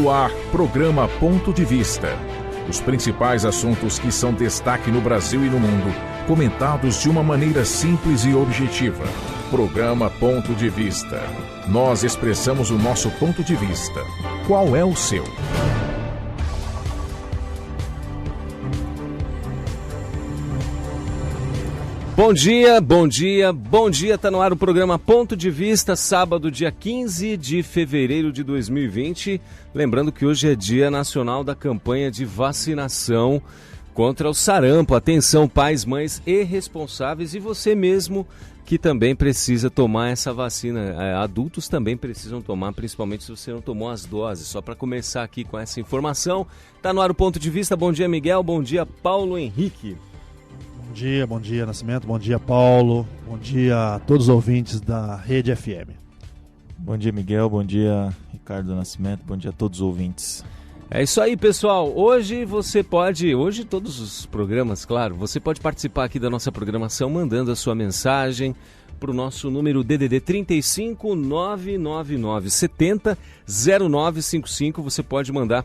no ar, programa Ponto de Vista. Os principais assuntos que são destaque no Brasil e no mundo, comentados de uma maneira simples e objetiva. Programa Ponto de Vista. Nós expressamos o nosso ponto de vista. Qual é o seu? Bom dia, bom dia, bom dia. Tá no ar o programa Ponto de Vista, sábado, dia 15 de fevereiro de 2020. Lembrando que hoje é Dia Nacional da Campanha de Vacinação contra o sarampo. Atenção, pais, mães e responsáveis, e você mesmo que também precisa tomar essa vacina. Adultos também precisam tomar, principalmente se você não tomou as doses. Só para começar aqui com essa informação, tá no ar o Ponto de Vista. Bom dia, Miguel. Bom dia, Paulo Henrique. Bom dia, Nascimento, bom dia, Paulo, bom dia a todos os ouvintes da Rede FM. Bom dia, Miguel, bom dia, Ricardo Nascimento, bom dia a todos os ouvintes. É isso aí, pessoal. Hoje todos os programas, claro, você pode participar aqui da nossa programação mandando a sua mensagem para o nosso número DDD 35 999 70 0955. Você pode mandar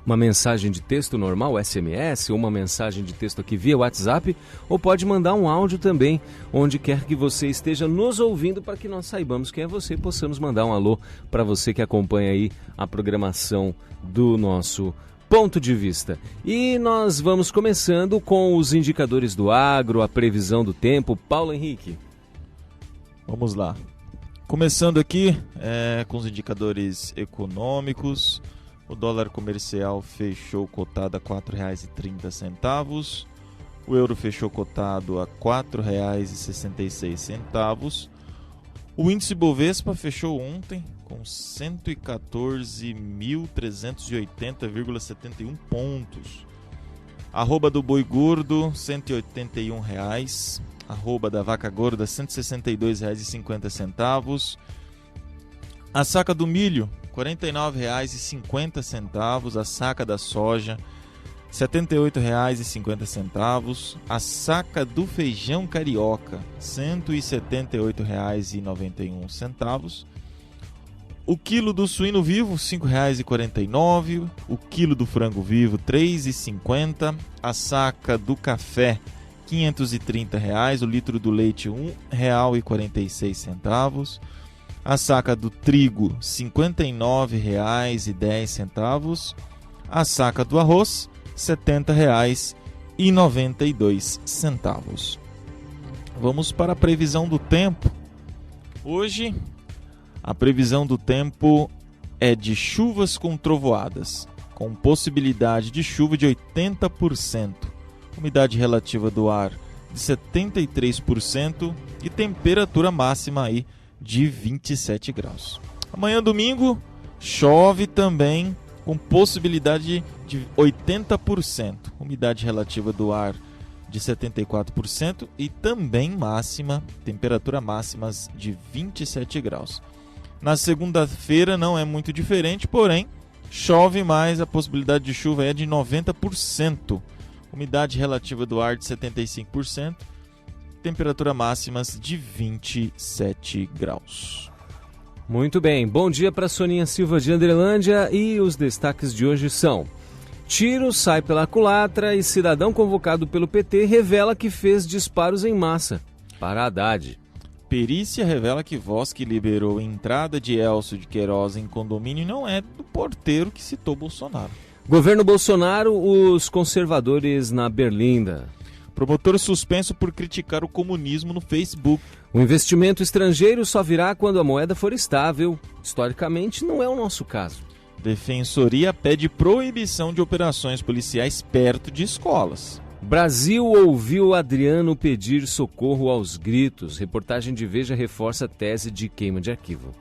uma mensagem de texto normal, SMS, ou uma mensagem de texto aqui via WhatsApp, ou pode mandar um áudio também, onde quer que você esteja nos ouvindo, para que nós saibamos quem é você e possamos mandar um alô para você que acompanha aí a programação do nosso Ponto de Vista. E nós vamos começando com os indicadores do agro, a previsão do tempo. Paulo Henrique. Vamos lá. Começando aqui com os indicadores econômicos. O dólar comercial fechou cotado a R$ 4,30. O euro fechou cotado a R$ 4,66. O índice Bovespa fechou ontem com 114.380,71 pontos. Arroba do boi gordo, R$ 181,00. Arroba da vaca gorda, R$ 162,50. A saca do milho, R$ 49,50, a saca da soja, R$ 78,50, a saca do feijão carioca, R$ 178,91, o quilo do suíno vivo, R$ 5,49, o quilo do frango vivo, R$ 3,50, a saca do café, R$ 530, o litro do leite, R$ 1,46, a saca do trigo, R$ 59,10. A saca do arroz, R$ 70,92. Vamos para a previsão do tempo. Hoje, a previsão do tempo é de chuvas com trovoadas, com possibilidade de chuva de 80%, umidade relativa do ar de 73% e temperatura máxima aí de 27 graus. Amanhã, domingo, chove também com possibilidade de 80%, umidade relativa do ar de 74% e também temperatura máximas de 27 graus. Na segunda-feira não é muito diferente, porém chove mais, a possibilidade de chuva é de 90%, umidade relativa do ar de 75%. Temperatura máximas de 27 graus. Muito bem, bom dia para Soninha Silva de Andrelândia e os destaques de hoje são: tiro sai pela culatra e cidadão convocado pelo PT revela que fez disparos em massa para Haddad. Perícia revela que voz que liberou entrada de Elcio de Queiroz em condomínio não é do porteiro que citou Bolsonaro. Governo Bolsonaro, os conservadores na Berlinda. Promotor suspenso por criticar o comunismo no Facebook. O investimento estrangeiro só virá quando a moeda for estável. Historicamente, não é o nosso caso. Defensoria pede proibição de operações policiais perto de escolas. Brasil ouviu Adriano pedir socorro aos gritos. Reportagem de Veja reforça a tese de queima de arquivo.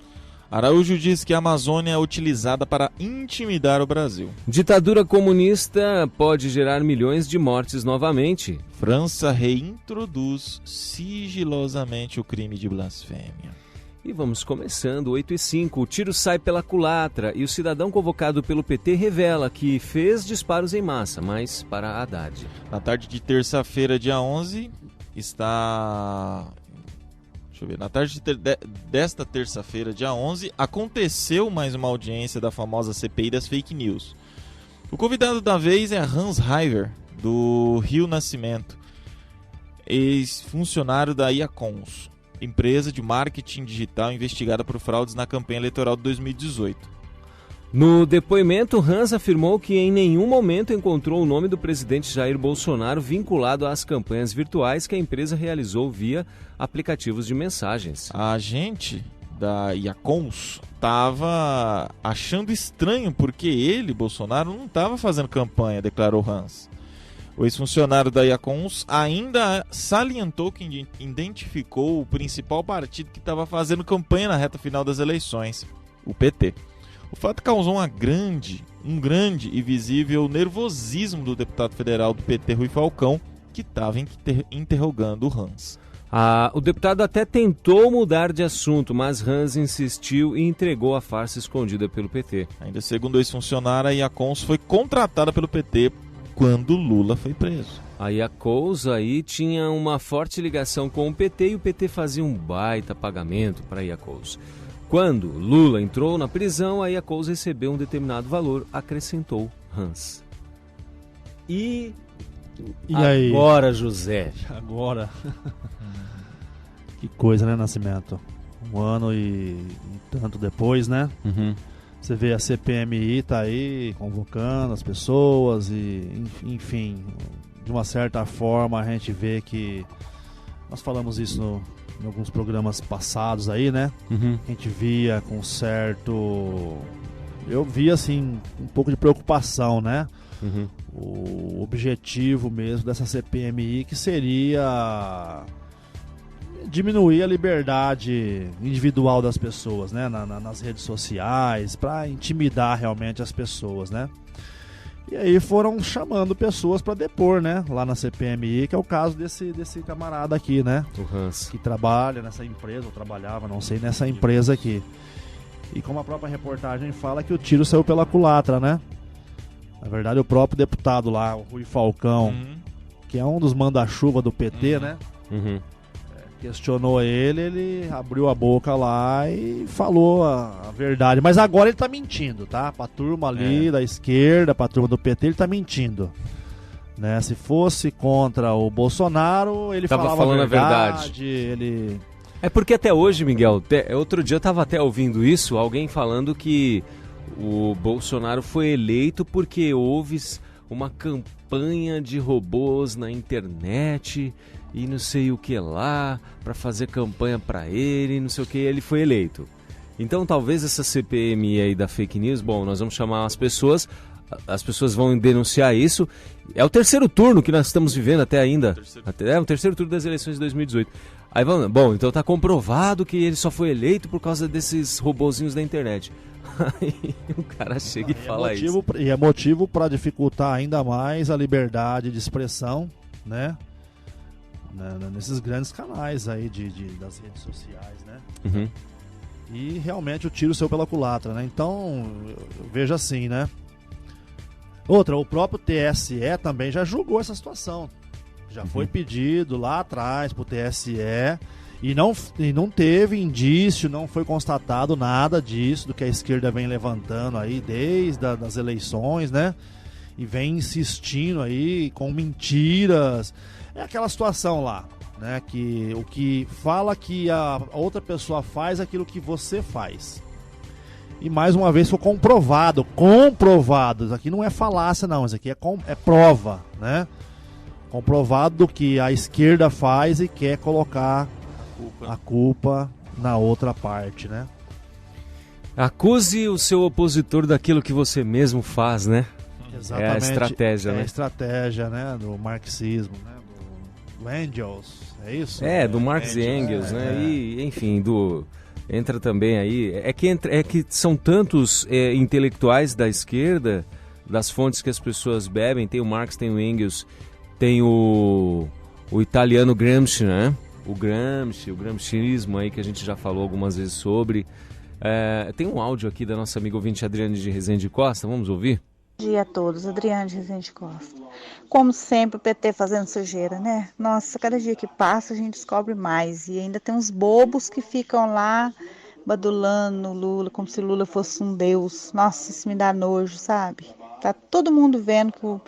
Araújo diz que a Amazônia é utilizada para intimidar o Brasil. Ditadura comunista pode gerar milhões de mortes novamente. França reintroduz sigilosamente o crime de blasfêmia. E vamos começando, 8h05. O tiro sai pela culatra e o cidadão convocado pelo PT revela que fez disparos em massa, mas para Haddad. Na tarde de terça-feira, dia 11, está Deixa eu ver. Na tarde desta terça-feira, dia 11, aconteceu mais uma audiência da famosa CPI das fake news. O convidado da vez é Hans Heiver, do Rio Nascimento, ex-funcionário da Iacons, empresa de marketing digital investigada por fraudes na campanha eleitoral de 2018. No depoimento, Hans afirmou que em nenhum momento encontrou o nome do presidente Jair Bolsonaro vinculado às campanhas virtuais que a empresa realizou via aplicativos de mensagens. A agente da Iacons estava achando estranho porque ele, Bolsonaro, não estava fazendo campanha, declarou Hans. O ex-funcionário da Iacons ainda salientou que identificou o principal partido que estava fazendo campanha na reta final das eleições, o PT. O fato causou um grande e visível nervosismo do deputado federal do PT, Rui Falcão, que estava interrogando o Hans. O deputado até tentou mudar de assunto, mas Hans insistiu e entregou a farsa escondida pelo PT. Ainda segundo o ex-funcionário, a Iacons foi contratada pelo PT quando Lula foi preso. A Iacons aí tinha uma forte ligação com o PT e o PT fazia um baita pagamento para a Iacons. Quando Lula entrou na prisão, a Iacons recebeu um determinado valor, acrescentou Hans. E agora, aí? José? Agora. Que coisa, né, Nascimento? Um ano e tanto depois, né? Uhum. Você vê a CPMI tá aí convocando as pessoas e, enfim, de uma certa forma a gente vê que... Nós falamos isso em alguns programas passados aí, né? Uhum. A gente via com certo... Eu via, assim, um pouco de preocupação, né? Uhum. O objetivo mesmo dessa CPMI que seria diminuir a liberdade individual das pessoas, né? Nas redes sociais, para intimidar realmente as pessoas, né? E aí foram chamando pessoas para depor, né? Lá na CPMI, que é o caso desse camarada aqui, né? O Hans. Que trabalha nessa empresa, ou trabalhava, não sei, nessa empresa aqui. E como a própria reportagem fala, que o tiro saiu pela culatra, né? Na verdade, o próprio deputado lá, o Rui Falcão, que é um dos manda-chuva do PT, né? Uhum. Questionou ele abriu a boca lá e falou a verdade. Mas agora ele tá mentindo, tá? Pra turma ali da esquerda, pra turma do PT, ele tá mentindo. Né? Se fosse contra o Bolsonaro, ele tava falava falando a verdade. Ele... É porque até hoje, Miguel, outro dia eu tava até ouvindo isso, alguém falando que o Bolsonaro foi eleito porque houve uma campanha de robôs na internet e não sei o que lá, para fazer campanha para ele, não sei o que, ele foi eleito. Então talvez essa CPMI aí da fake news, bom, nós vamos chamar as pessoas vão denunciar isso. É o terceiro turno que nós estamos vivendo até ainda. É o terceiro turno das eleições de 2018. Aí vamos, bom, então tá comprovado que ele só foi eleito por causa desses robozinhos da internet. Aí o cara chega e fala isso. E é motivo para dificultar ainda mais a liberdade de expressão, né? Nesses grandes canais aí das redes sociais, né? Uhum. E realmente o tiro saiu pela culatra, né? Então, eu vejo assim, né? Outra, o próprio TSE também já julgou essa situação. Já foi pedido lá atrás pro TSE e não teve indício, não foi constatado nada disso, do que a esquerda vem levantando aí desde as eleições, né? E vem insistindo aí com mentiras. É aquela situação lá, né? Que o que fala que a outra pessoa faz é aquilo que você faz. E mais uma vez foi comprovado. Isso aqui não é falácia não, isso aqui é prova, né? Comprovado do que a esquerda faz e quer colocar a culpa na outra parte, né? Acuse o seu opositor daquilo que você mesmo faz, né? Exatamente. É a estratégia, né? É a estratégia, né? Do marxismo, né? Do Engels, é isso? Do Marx e Engels, né? E, enfim, entra também aí... É que são tantos intelectuais da esquerda, das fontes que as pessoas bebem, tem o Marx, tem o Engels, tem o italiano Gramsci, né? O gramsciismo aí que a gente já falou algumas vezes sobre. Tem um áudio aqui da nossa amiga ouvinte Adriane de Rezende Costa, vamos ouvir? Bom dia a todos, Adriane Rezende Costa. Como sempre, o PT fazendo sujeira, né? Nossa, cada dia que passa a gente descobre mais. E ainda tem uns bobos que ficam lá badulando no Lula, como se Lula fosse um deus. Nossa, isso me dá nojo, sabe? Tá todo mundo vendo que o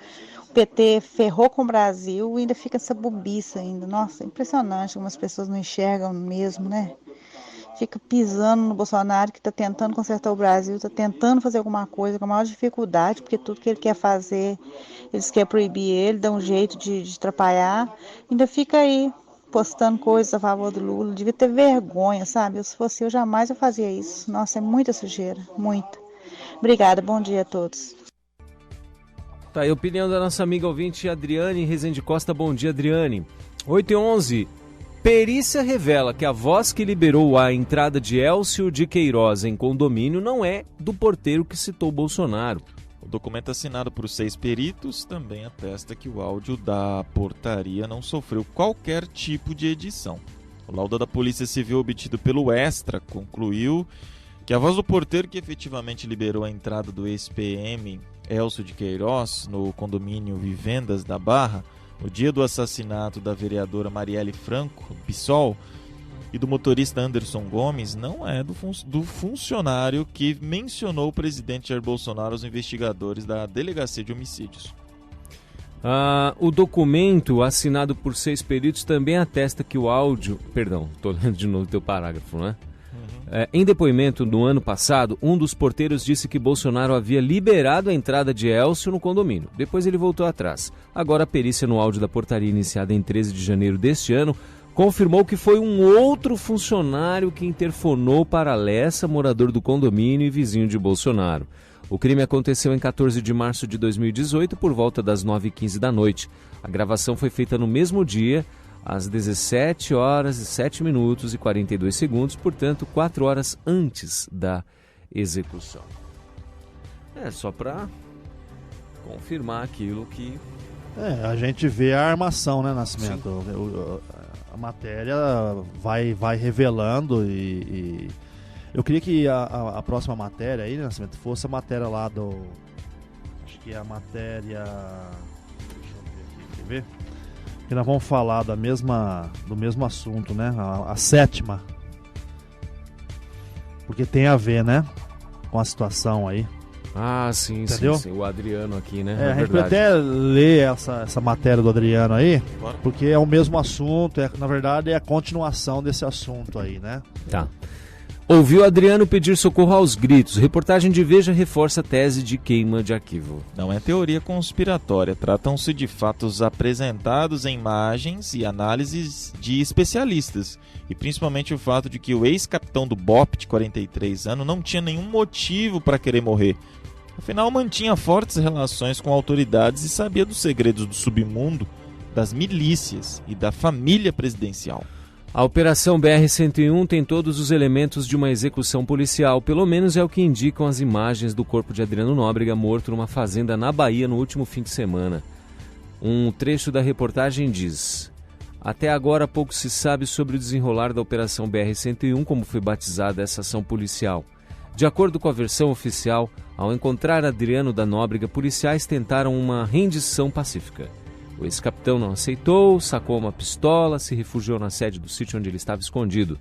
PT ferrou com o Brasil e ainda fica essa bobiça ainda. Nossa, é impressionante como as pessoas não enxergam mesmo, né? Fica pisando no Bolsonaro, que está tentando consertar o Brasil, está tentando fazer alguma coisa com a maior dificuldade, porque tudo que ele quer fazer, eles querem proibir ele, dá um jeito de atrapalhar. Ainda fica aí, postando coisas a favor do Lula. Devia ter vergonha, sabe? Se fosse eu, jamais eu fazia isso. Nossa, é muita sujeira, muita. Obrigada, bom dia a todos. Tá aí a opinião da nossa amiga ouvinte Adriane Rezende Costa. Bom dia, Adriane. 8h11. Perícia revela que a voz que liberou a entrada de Elcio de Queiroz em condomínio não é do porteiro que citou Bolsonaro. O documento assinado por 6 peritos também atesta que o áudio da portaria não sofreu qualquer tipo de edição. O laudo da Polícia Civil obtido pelo Extra concluiu que a voz do porteiro que efetivamente liberou a entrada do ex-PM Elcio de Queiroz no condomínio Vivendas da Barra no dia do assassinato da vereadora Marielle Franco Bissol e do motorista Anderson Gomes não é do funcionário que mencionou o presidente Jair Bolsonaro aos investigadores da Delegacia de Homicídios. O documento assinado por 6 peritos também atesta que o áudio... Perdão, estou lendo de novo o teu parágrafo, né? Em depoimento no ano passado, um dos porteiros disse que Bolsonaro havia liberado a entrada de Elcio no condomínio. Depois ele voltou atrás. Agora a perícia no áudio da portaria iniciada em 13 de janeiro deste ano confirmou que foi um outro funcionário que interfonou para Lessa, morador do condomínio e vizinho de Bolsonaro. O crime aconteceu em 14 de março de 2018, por volta das 9h15 da noite. A gravação foi feita no mesmo dia, às 17 horas e 7 minutos e 42 segundos, portanto, 4 horas antes da execução. Só para confirmar aquilo que... A gente vê a armação, né, Nascimento? A matéria vai revelando e... Eu queria que a próxima matéria aí, Nascimento, fosse a matéria lá do... Acho que é a matéria... Deixa eu ver aqui, quer ver? Que nós vamos falar do mesmo assunto, né? A 7ª. Porque tem a ver, né? Com a situação aí. Sim, entendeu? Sim. O Adriano aqui, né? A gente pode até ler essa matéria do Adriano aí, porque é o mesmo assunto, na verdade é a continuação desse assunto aí, né? Tá. Ouviu Adriano pedir socorro aos gritos. Reportagem de Veja reforça a tese de queima de arquivo. Não é teoria conspiratória. Tratam-se de fatos apresentados em imagens e análises de especialistas. E principalmente o fato de que o ex-capitão do BOPE, de 43 anos, não tinha nenhum motivo para querer morrer. Afinal, mantinha fortes relações com autoridades e sabia dos segredos do submundo, das milícias e da família presidencial. A Operação BR-101 tem todos os elementos de uma execução policial, pelo menos é o que indicam as imagens do corpo de Adriano Nóbrega morto numa fazenda na Bahia no último fim de semana. Um trecho da reportagem diz: até agora pouco se sabe sobre o desenrolar da Operação BR-101, como foi batizada essa ação policial. De acordo com a versão oficial, ao encontrar Adriano da Nóbrega, policiais tentaram uma rendição pacífica. O ex-capitão não aceitou, sacou uma pistola, se refugiou na sede do sítio onde ele estava escondido.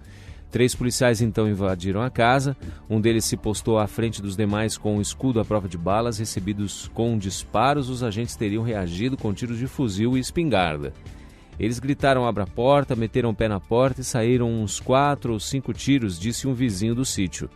3 policiais então invadiram a casa, um deles se postou à frente dos demais com um escudo à prova de balas. Recebidos com disparos, os agentes teriam reagido com tiros de fuzil e espingarda. Eles gritaram "abra a porta", meteram o pé na porta e saíram uns 4 ou 5 tiros, disse um vizinho do sítio.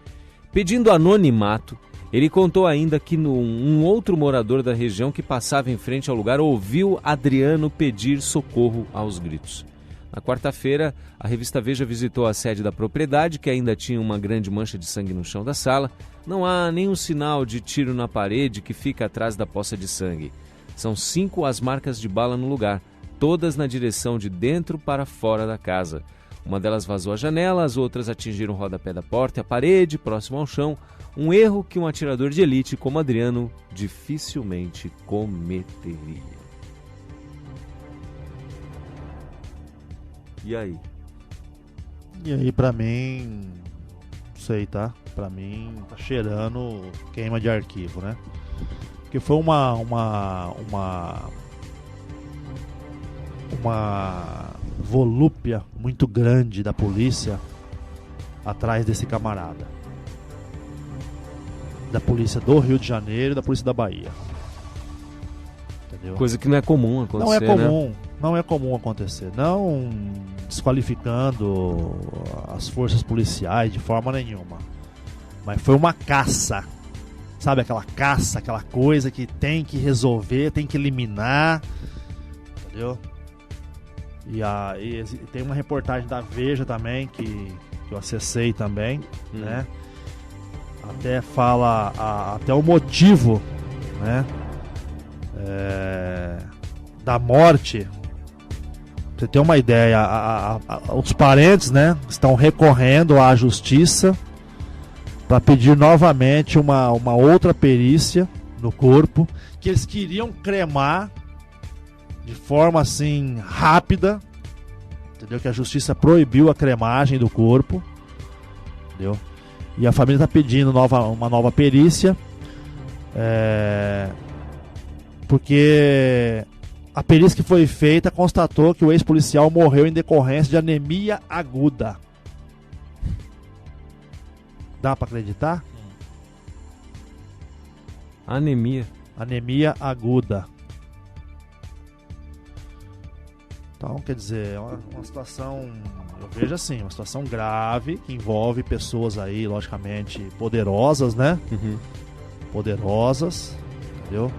Pedindo anonimato, ele contou ainda que um outro morador da região que passava em frente ao lugar ouviu Adriano pedir socorro aos gritos. Na quarta-feira, a revista Veja visitou a sede da propriedade, que ainda tinha uma grande mancha de sangue no chão da sala. Não há nenhum sinal de tiro na parede que fica atrás da poça de sangue. São 5 as marcas de bala no lugar, todas na direção de dentro para fora da casa. Uma delas vazou a janela, as outras atingiram o rodapé da porta e a parede, próximo ao chão. Um erro que um atirador de elite como Adriano dificilmente cometeria. E aí? E aí, pra mim, não sei, tá? Pra mim, tá cheirando queima de arquivo, né? porque foi uma volúpia muito grande da polícia atrás desse camarada. Da polícia do Rio de Janeiro e da polícia da Bahia. Entendeu? Coisa que não é comum acontecer, Não é comum, né? não é comum acontecer. Não desqualificando as forças policiais de forma nenhuma. Mas foi uma caça. Sabe aquela caça, aquela coisa que tem que resolver, tem que eliminar. Entendeu? E tem uma reportagem da Veja também, que eu acessei também, né? Até fala até o motivo, né? Da morte. Pra você ter uma ideia, os parentes, né, estão recorrendo à justiça para pedir novamente uma outra perícia no corpo, que eles queriam cremar de forma assim rápida, entendeu? Que a justiça proibiu a cremagem do corpo, entendeu? E a família está pedindo uma nova perícia, porque a perícia que foi feita constatou que o ex-policial morreu em decorrência de anemia aguda. Dá para acreditar? Anemia. Anemia aguda. Então, quer dizer, é uma situação, eu vejo assim, uma situação grave, que envolve pessoas aí, logicamente, poderosas, né? Poderosas, entendeu?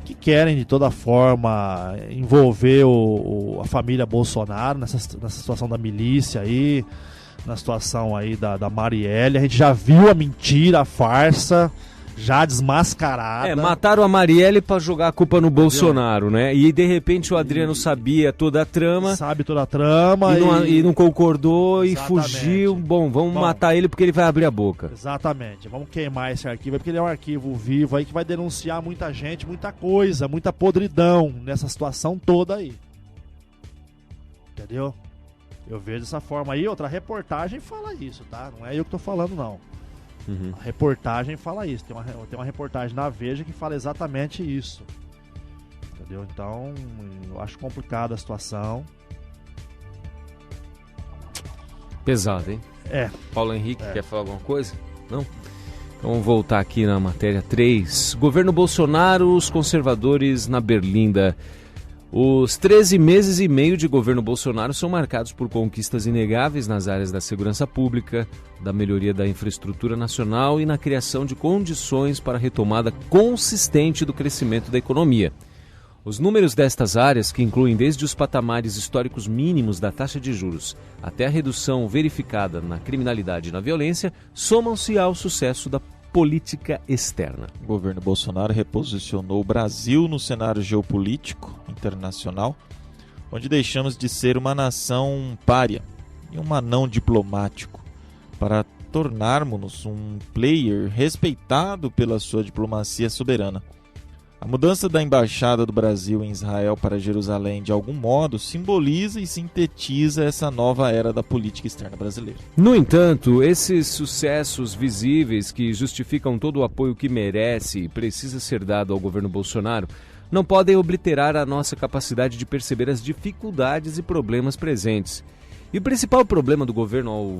Que querem, de toda forma, envolver a família Bolsonaro nessa situação da milícia aí, na situação aí da Marielle. A gente já viu a mentira, a farsa, já desmascarada. Mataram a Marielle pra jogar a culpa no Bolsonaro, né? E de repente o Adriano sabia toda a trama. Sabe toda a trama. E não concordou. Exatamente. E fugiu. Bom, vamos matar ele porque ele vai abrir a boca. Exatamente. Vamos queimar esse arquivo, porque ele é um arquivo vivo aí que vai denunciar muita gente, muita coisa, muita podridão nessa situação toda aí. Entendeu? Eu vejo dessa forma aí. Outra reportagem fala isso, tá? Não é eu que tô falando, não. A reportagem fala isso. Tem uma reportagem na Veja que fala exatamente isso. Entendeu? Então, eu acho complicada a situação. Pesado, hein? Paulo Henrique, quer falar alguma coisa? Não? Então vamos voltar aqui na matéria 3. Governo Bolsonaro, os conservadores na Berlinda. Os 13 meses e meio de governo Bolsonaro são marcados por conquistas inegáveis nas áreas da segurança pública, da melhoria da infraestrutura nacional e na criação de condições para a retomada consistente do crescimento da economia. Os números destas áreas, que incluem desde os patamares históricos mínimos da taxa de juros até a redução verificada na criminalidade e na violência, somam-se ao sucesso da política externa. O governo Bolsonaro reposicionou o Brasil no cenário geopolítico internacional, onde deixamos de ser uma nação pária e um anão diplomático para tornarmos-nos um player respeitado pela sua diplomacia soberana. A mudança da embaixada do Brasil em Israel para Jerusalém, de algum modo, simboliza e sintetiza essa nova era da política externa brasileira. No entanto, esses sucessos visíveis que justificam todo o apoio que merece e precisa ser dado ao governo Bolsonaro não podem obliterar a nossa capacidade de perceber as dificuldades e problemas presentes. E o principal problema do governo,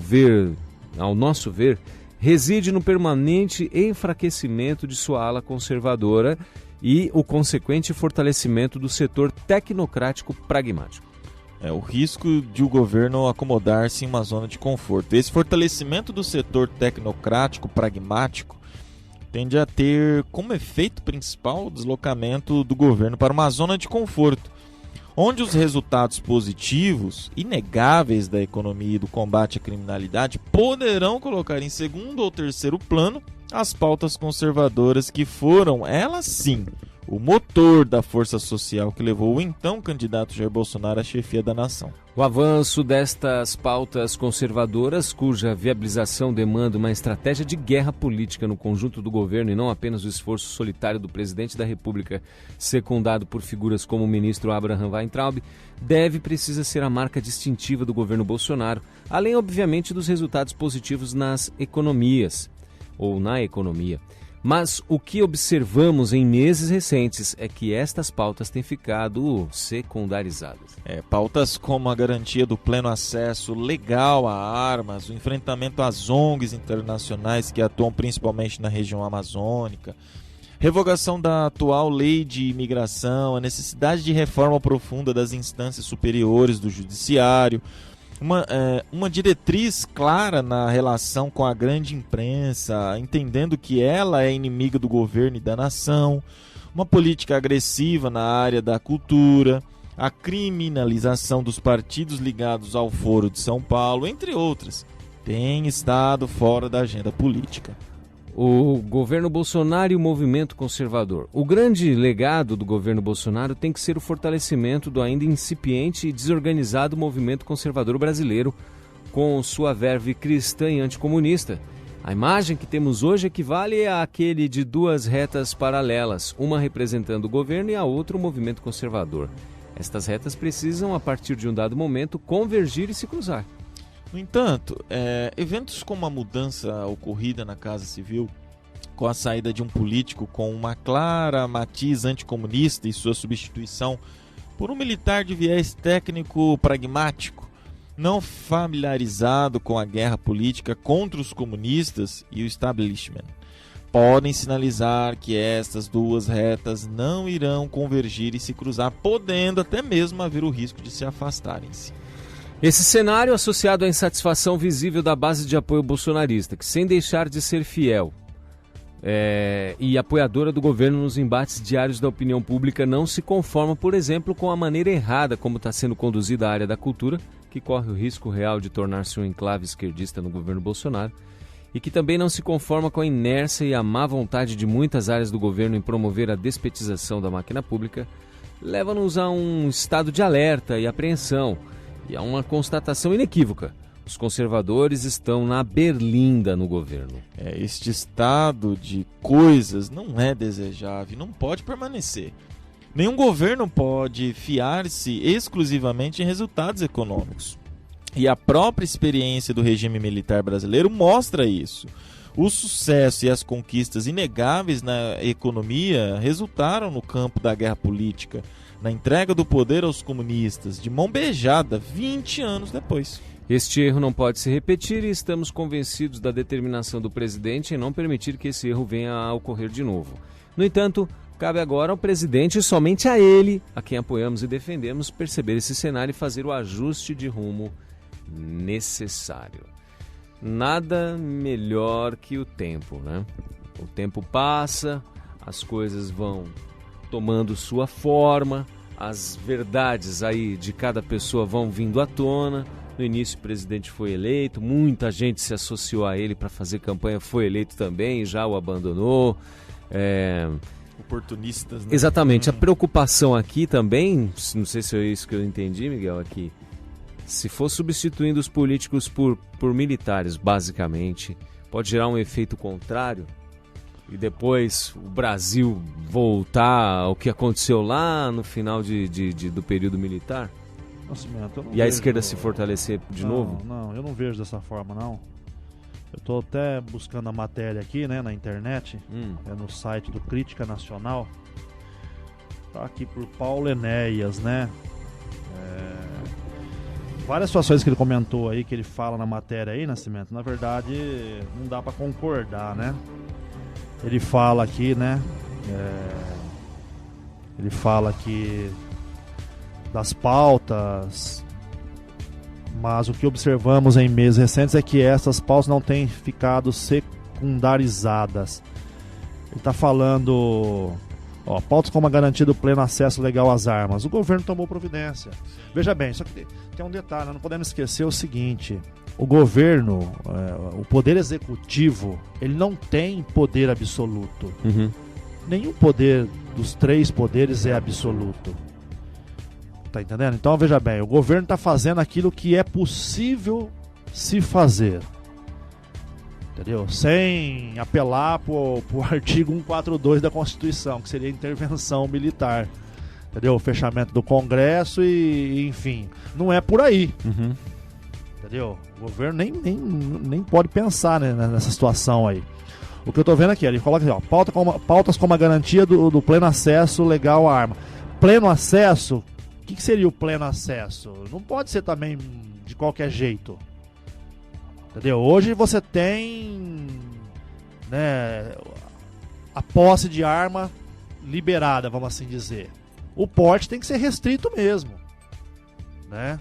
ao nosso ver, reside no permanente enfraquecimento de sua ala conservadora e o consequente fortalecimento do setor tecnocrático pragmático. O risco de o governo acomodar-se em uma zona de conforto. Esse fortalecimento do setor tecnocrático pragmático tende a ter como efeito principal o deslocamento do governo para uma zona de conforto, onde os resultados positivos, inegáveis da economia e do combate à criminalidade poderão colocar em segundo ou terceiro plano as pautas conservadoras que foram, elas sim, o motor da força social que levou o então candidato Jair Bolsonaro à chefia da nação. O avanço destas pautas conservadoras, cuja viabilização demanda uma estratégia de guerra política no conjunto do governo e não apenas o esforço solitário do presidente da República, secundado por figuras como o ministro Abraham Weintraub, precisa ser a marca distintiva do governo Bolsonaro, além, obviamente, dos resultados positivos na economia. Mas o que observamos em meses recentes é que estas pautas têm ficado secundarizadas. Pautas como a garantia do pleno acesso legal a armas, o enfrentamento às ONGs internacionais que atuam principalmente na região amazônica, revogação da atual lei de imigração, a necessidade de reforma profunda das instâncias superiores do judiciário, uma diretriz clara na relação com a grande imprensa, entendendo que ela é inimiga do governo e da nação, uma política agressiva na área da cultura, a criminalização dos partidos ligados ao Foro de São Paulo, entre outras, tem estado fora da agenda política. O governo Bolsonaro e o movimento conservador. O grande legado do governo Bolsonaro tem que ser o fortalecimento do ainda incipiente e desorganizado movimento conservador brasileiro, com sua verve cristã e anticomunista. A imagem que temos hoje equivale àquele de duas retas paralelas, uma representando o governo e a outra o movimento conservador. Estas retas precisam, a partir de um dado momento, convergir e se cruzar. No entanto, eventos como a mudança ocorrida na Casa Civil, com a saída de um político com uma clara matiz anticomunista e sua substituição por um militar de viés técnico pragmático, não familiarizado com a guerra política contra os comunistas e o establishment, podem sinalizar que estas duas retas não irão convergir e se cruzar, podendo até mesmo haver o risco de se afastarem-se. Esse cenário, associado à insatisfação visível da base de apoio bolsonarista, que sem deixar de ser fiel e apoiadora do governo nos embates diários da opinião pública, não se conforma, por exemplo, com a maneira errada como está sendo conduzida a área da cultura, que corre o risco real de tornar-se um enclave esquerdista no governo Bolsonaro, e que também não se conforma com a inércia e a má vontade de muitas áreas do governo em promover a despetização da máquina pública, leva-nos a um estado de alerta e apreensão, e há uma constatação inequívoca: os conservadores estão na berlinda no governo. Este estado de coisas não é desejável, não pode permanecer. Nenhum governo pode fiar-se exclusivamente em resultados econômicos. E a própria experiência do regime militar brasileiro mostra isso. O sucesso e as conquistas inegáveis na economia resultaram no campo da guerra política, na entrega do poder aos comunistas, de mão beijada, 20 anos depois. Este erro não pode se repetir e estamos convencidos da determinação do presidente em não permitir que esse erro venha a ocorrer de novo. No entanto, cabe agora ao presidente e somente a ele, a quem apoiamos e defendemos, perceber esse cenário e fazer o ajuste de rumo necessário. Nada melhor que o tempo, né? O tempo passa, as coisas vão tomando sua forma, as verdades aí de cada pessoa vão vindo à tona. No início o presidente foi eleito, muita gente se associou a ele para fazer campanha, foi eleito também, já o abandonou. Oportunistas, né? Exatamente, a preocupação aqui também, não sei se é isso que eu entendi, Miguel, aqui, se for substituindo os políticos por militares, basicamente, pode gerar um efeito contrário e depois o Brasil voltar ao que aconteceu lá no final do período militar? Nascimento, e a esquerda se fortalecer de novo? Não, eu não vejo dessa forma, não. Eu estou até buscando a matéria aqui, né, na internet, no site do Crítica Nacional. Tá aqui por Paulo Enéas, né? Várias situações que ele comentou aí, que ele fala na matéria aí, Nascimento, na verdade não dá para concordar, né? Ele fala aqui, né? Ele fala aqui das pautas, mas o que observamos em meses recentes é que essas pautas não têm ficado secundarizadas. Ele está falando, pautas como a garantia do pleno acesso legal às armas. O governo tomou providência. Veja bem, só que tem um detalhe, não podemos esquecer o seguinte: o governo, o poder executivo, ele não tem poder absoluto. Nenhum poder dos três poderes é absoluto. Tá entendendo? Então veja bem, o governo está fazendo aquilo que é possível se fazer, entendeu? Sem apelar pro artigo 142 da Constituição, que seria intervenção militar, entendeu? O fechamento do Congresso e enfim, não é por aí, entendeu? O governo nem pode pensar, né, nessa situação aí. O que eu tô vendo aqui, ele coloca assim, ó, pautas como a garantia do pleno acesso legal à arma. Pleno acesso, o que seria o pleno acesso? Não pode ser também de qualquer jeito. Entendeu? Hoje você tem, né, a posse de arma liberada, vamos assim dizer. O porte tem que ser restrito mesmo, né?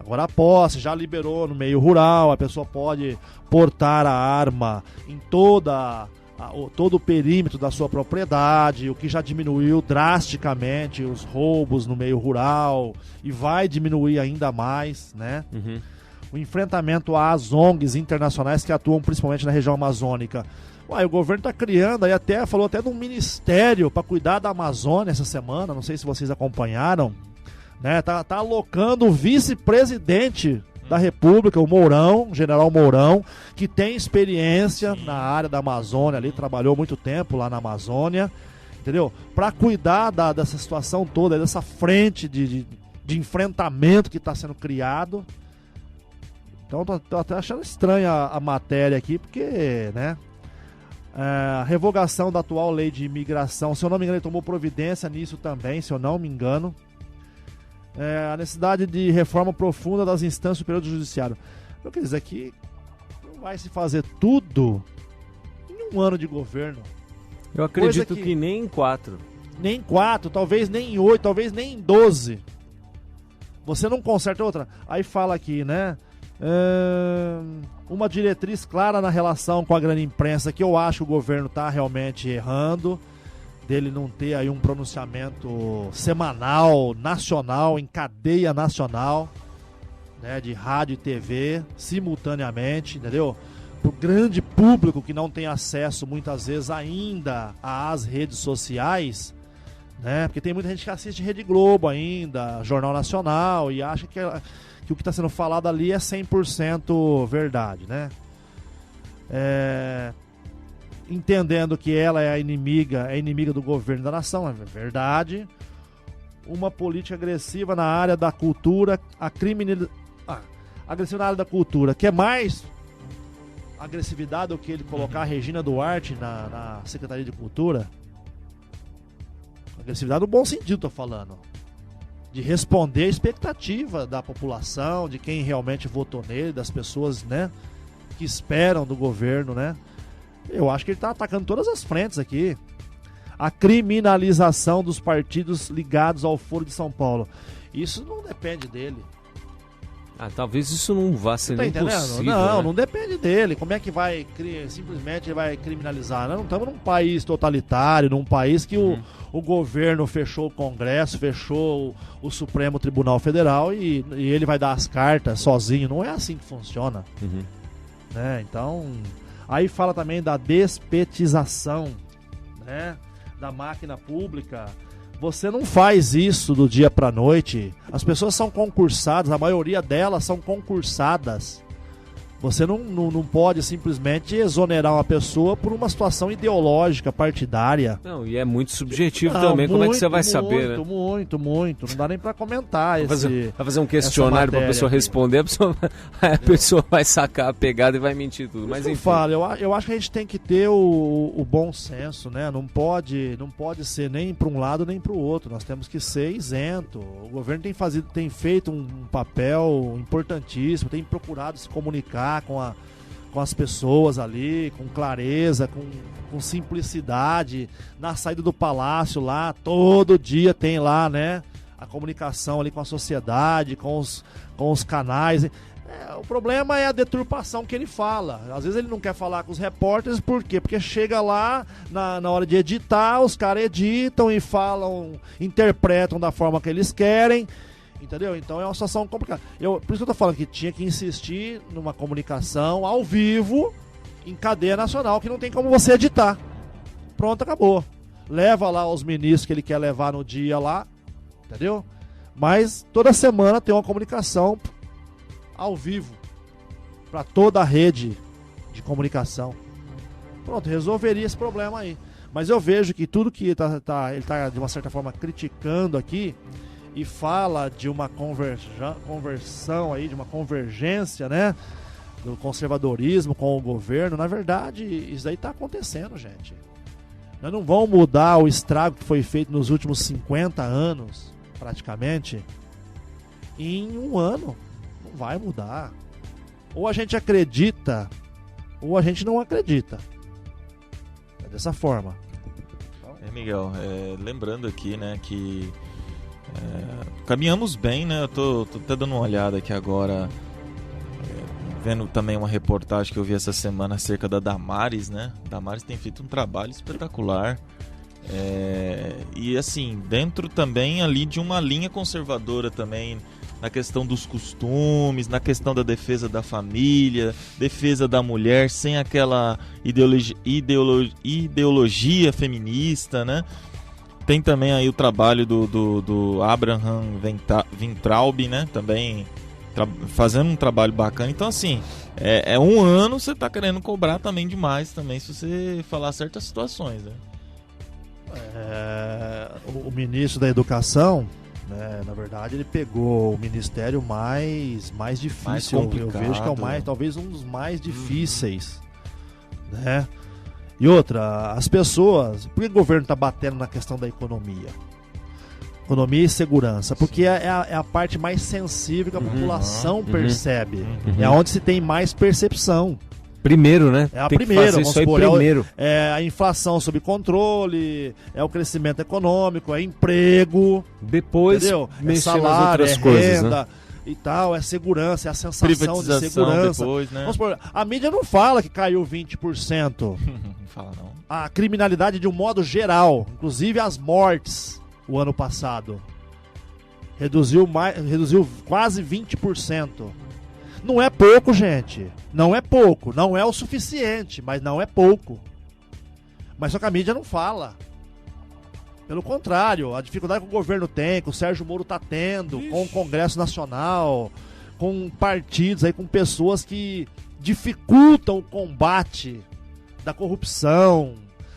Agora a posse já liberou no meio rural, a pessoa pode portar a arma em todo o perímetro da sua propriedade, o que já diminuiu drasticamente os roubos no meio rural e vai diminuir ainda mais, né? Uhum. O enfrentamento às ONGs internacionais que atuam principalmente na região amazônica. Uai, o governo está criando, aí falou até de um ministério para cuidar da Amazônia essa semana, não sei se vocês acompanharam, né? Tá alocando o vice-presidente da República, o Mourão, General Mourão, que tem experiência na área da Amazônia ali, trabalhou muito tempo lá na Amazônia, entendeu? Para cuidar dessa situação toda, dessa frente de enfrentamento que está sendo criado. Então tô até achando estranha a matéria aqui, porque, né? A revogação da atual lei de imigração, se eu não me engano, ele tomou providência nisso também, se eu não me engano. A necessidade de reforma profunda das instâncias superiores do judiciário. Eu quero dizer que não vai se fazer tudo em um ano de governo. Eu acredito que nem em 4. Nem em 4, talvez nem em 8, talvez nem em 12. Você não conserta outra. Aí fala aqui, né? Uma diretriz clara na relação com a grande imprensa, que eu acho que o governo está realmente errando, dele não ter aí um pronunciamento semanal, nacional, em cadeia nacional, né, de rádio e TV, simultaneamente, entendeu? Para o grande público que não tem acesso, muitas vezes, ainda às redes sociais, né? Porque tem muita gente que assiste Rede Globo ainda, Jornal Nacional, e acha que o que está sendo falado ali é 100% verdade, né? Entendendo que ela é inimiga do governo da nação, é verdade. Uma política agressiva na área da cultura, agressiva na área da cultura, que é mais agressividade do que ele colocar a Regina Duarte na Secretaria de Cultura. Agressividade no bom sentido, tô falando. De responder a expectativa da população, de quem realmente votou nele, das pessoas, né, que esperam do governo, né? Eu acho que ele está atacando todas as frentes aqui. A criminalização dos partidos ligados ao Foro de São Paulo. Isso não depende dele. Talvez isso não vá ser nem possível. Não, né? Não depende dele. Como é que vai simplesmente vai criminalizar? Nós não estamos num país totalitário, num país que o governo fechou o Congresso, fechou o Supremo Tribunal Federal e ele vai dar as cartas sozinho. Não é assim que funciona. Uhum. Né? Então, aí fala também da despetização, né, da máquina pública. Você não faz isso do dia pra noite. As pessoas são concursadas, a maioria delas são concursadas. Você não pode simplesmente exonerar uma pessoa por uma situação ideológica, partidária. Não, e é muito subjetivo também. Como é que você vai saber, né? Muito. Não dá nem pra comentar. Vai fazer um questionário pra pessoa responder, a pessoa vai sacar a pegada e vai mentir tudo. Mas enfim. Eu acho que a gente tem que ter o bom senso, né? Não pode ser nem para um lado nem para o outro. Nós temos que ser isento. O governo tem feito um papel importantíssimo, tem procurado se comunicar com as pessoas ali, com clareza, com simplicidade. Na saída do palácio lá, todo dia tem lá, né, a comunicação ali com a sociedade, com os canais. O problema é a deturpação que ele fala. Às vezes ele não quer falar com os repórteres, por quê? Porque chega lá, na hora de editar, os caras editam e falam, interpretam da forma que eles querem. Entendeu? Então é uma situação complicada. Por isso que eu tô falando que tinha que insistir numa comunicação ao vivo, em cadeia nacional, que não tem como você editar. Pronto, acabou. Leva lá os ministros que ele quer levar no dia lá, entendeu? Mas toda semana tem uma comunicação ao vivo para toda a rede de comunicação. Pronto, resolveria esse problema aí. Mas eu vejo que tudo que ele tá de uma certa forma criticando aqui e fala de uma conversão aí, de uma convergência, né, do conservadorismo com o governo. Na verdade, isso aí está acontecendo, gente. Nós não vamos mudar o estrago que foi feito nos últimos 50 anos, praticamente, em um ano. Não vai mudar. Ou a gente acredita, ou a gente não acredita. É dessa forma. Miguel, lembrando aqui, né, que caminhamos bem, né? Eu tô até dando uma olhada aqui agora, vendo também uma reportagem que eu vi essa semana acerca da Damares, né? Damares tem feito um trabalho espetacular. E assim, dentro também ali de uma linha conservadora também, na questão dos costumes, na questão da defesa da família, defesa da mulher, sem aquela ideologia feminista, né? Tem também aí o trabalho do Abraham Weintraub, né? Também fazendo um trabalho bacana. Então, assim, um ano você tá querendo cobrar também demais também, se você falar certas situações, né? O ministro da Educação, né, na verdade, ele pegou o ministério mais difícil. Mais complicado. Eu vejo que é talvez um dos mais difíceis, né? E outra, as pessoas... Por que o governo está batendo na questão da economia? Economia e segurança. Porque é a parte mais sensível que a população percebe. É onde se tem mais percepção. Primeiro, né? É a tem primeira, que fazer isso aí primeiro. É a inflação sob controle, é o crescimento econômico, é emprego. Depois, é salário, outras coisas, renda, né? E tal, é segurança, é a sensação de segurança. Depois, né? Vamos supor, a mídia não fala que caiu 20%. Não fala não. A criminalidade de um modo geral, inclusive as mortes, o ano passado, reduziu quase 20%. Não é pouco, gente. Não é pouco. Não é o suficiente, mas não é pouco. Mas só que a mídia não fala. Pelo contrário, a dificuldade que o governo tem, que o Sérgio Moro está tendo, com o Congresso Nacional, com partidos aí, com pessoas que dificultam o combate da corrupção,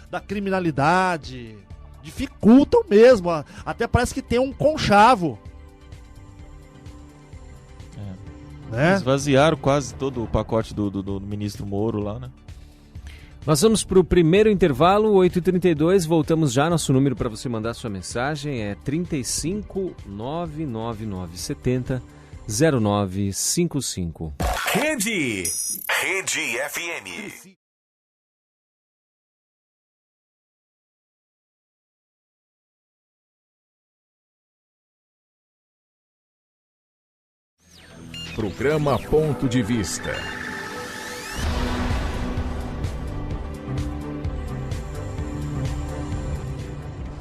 da criminalidade. Dificultam mesmo. Até parece que tem um conchavo. Né? Esvaziaram quase todo o pacote do ministro Moro lá, né? Nós vamos para o primeiro intervalo, 8h32, voltamos já. Nosso número para você mandar sua mensagem é 35 99970 0955. Rede FM. Programa Ponto de Vista.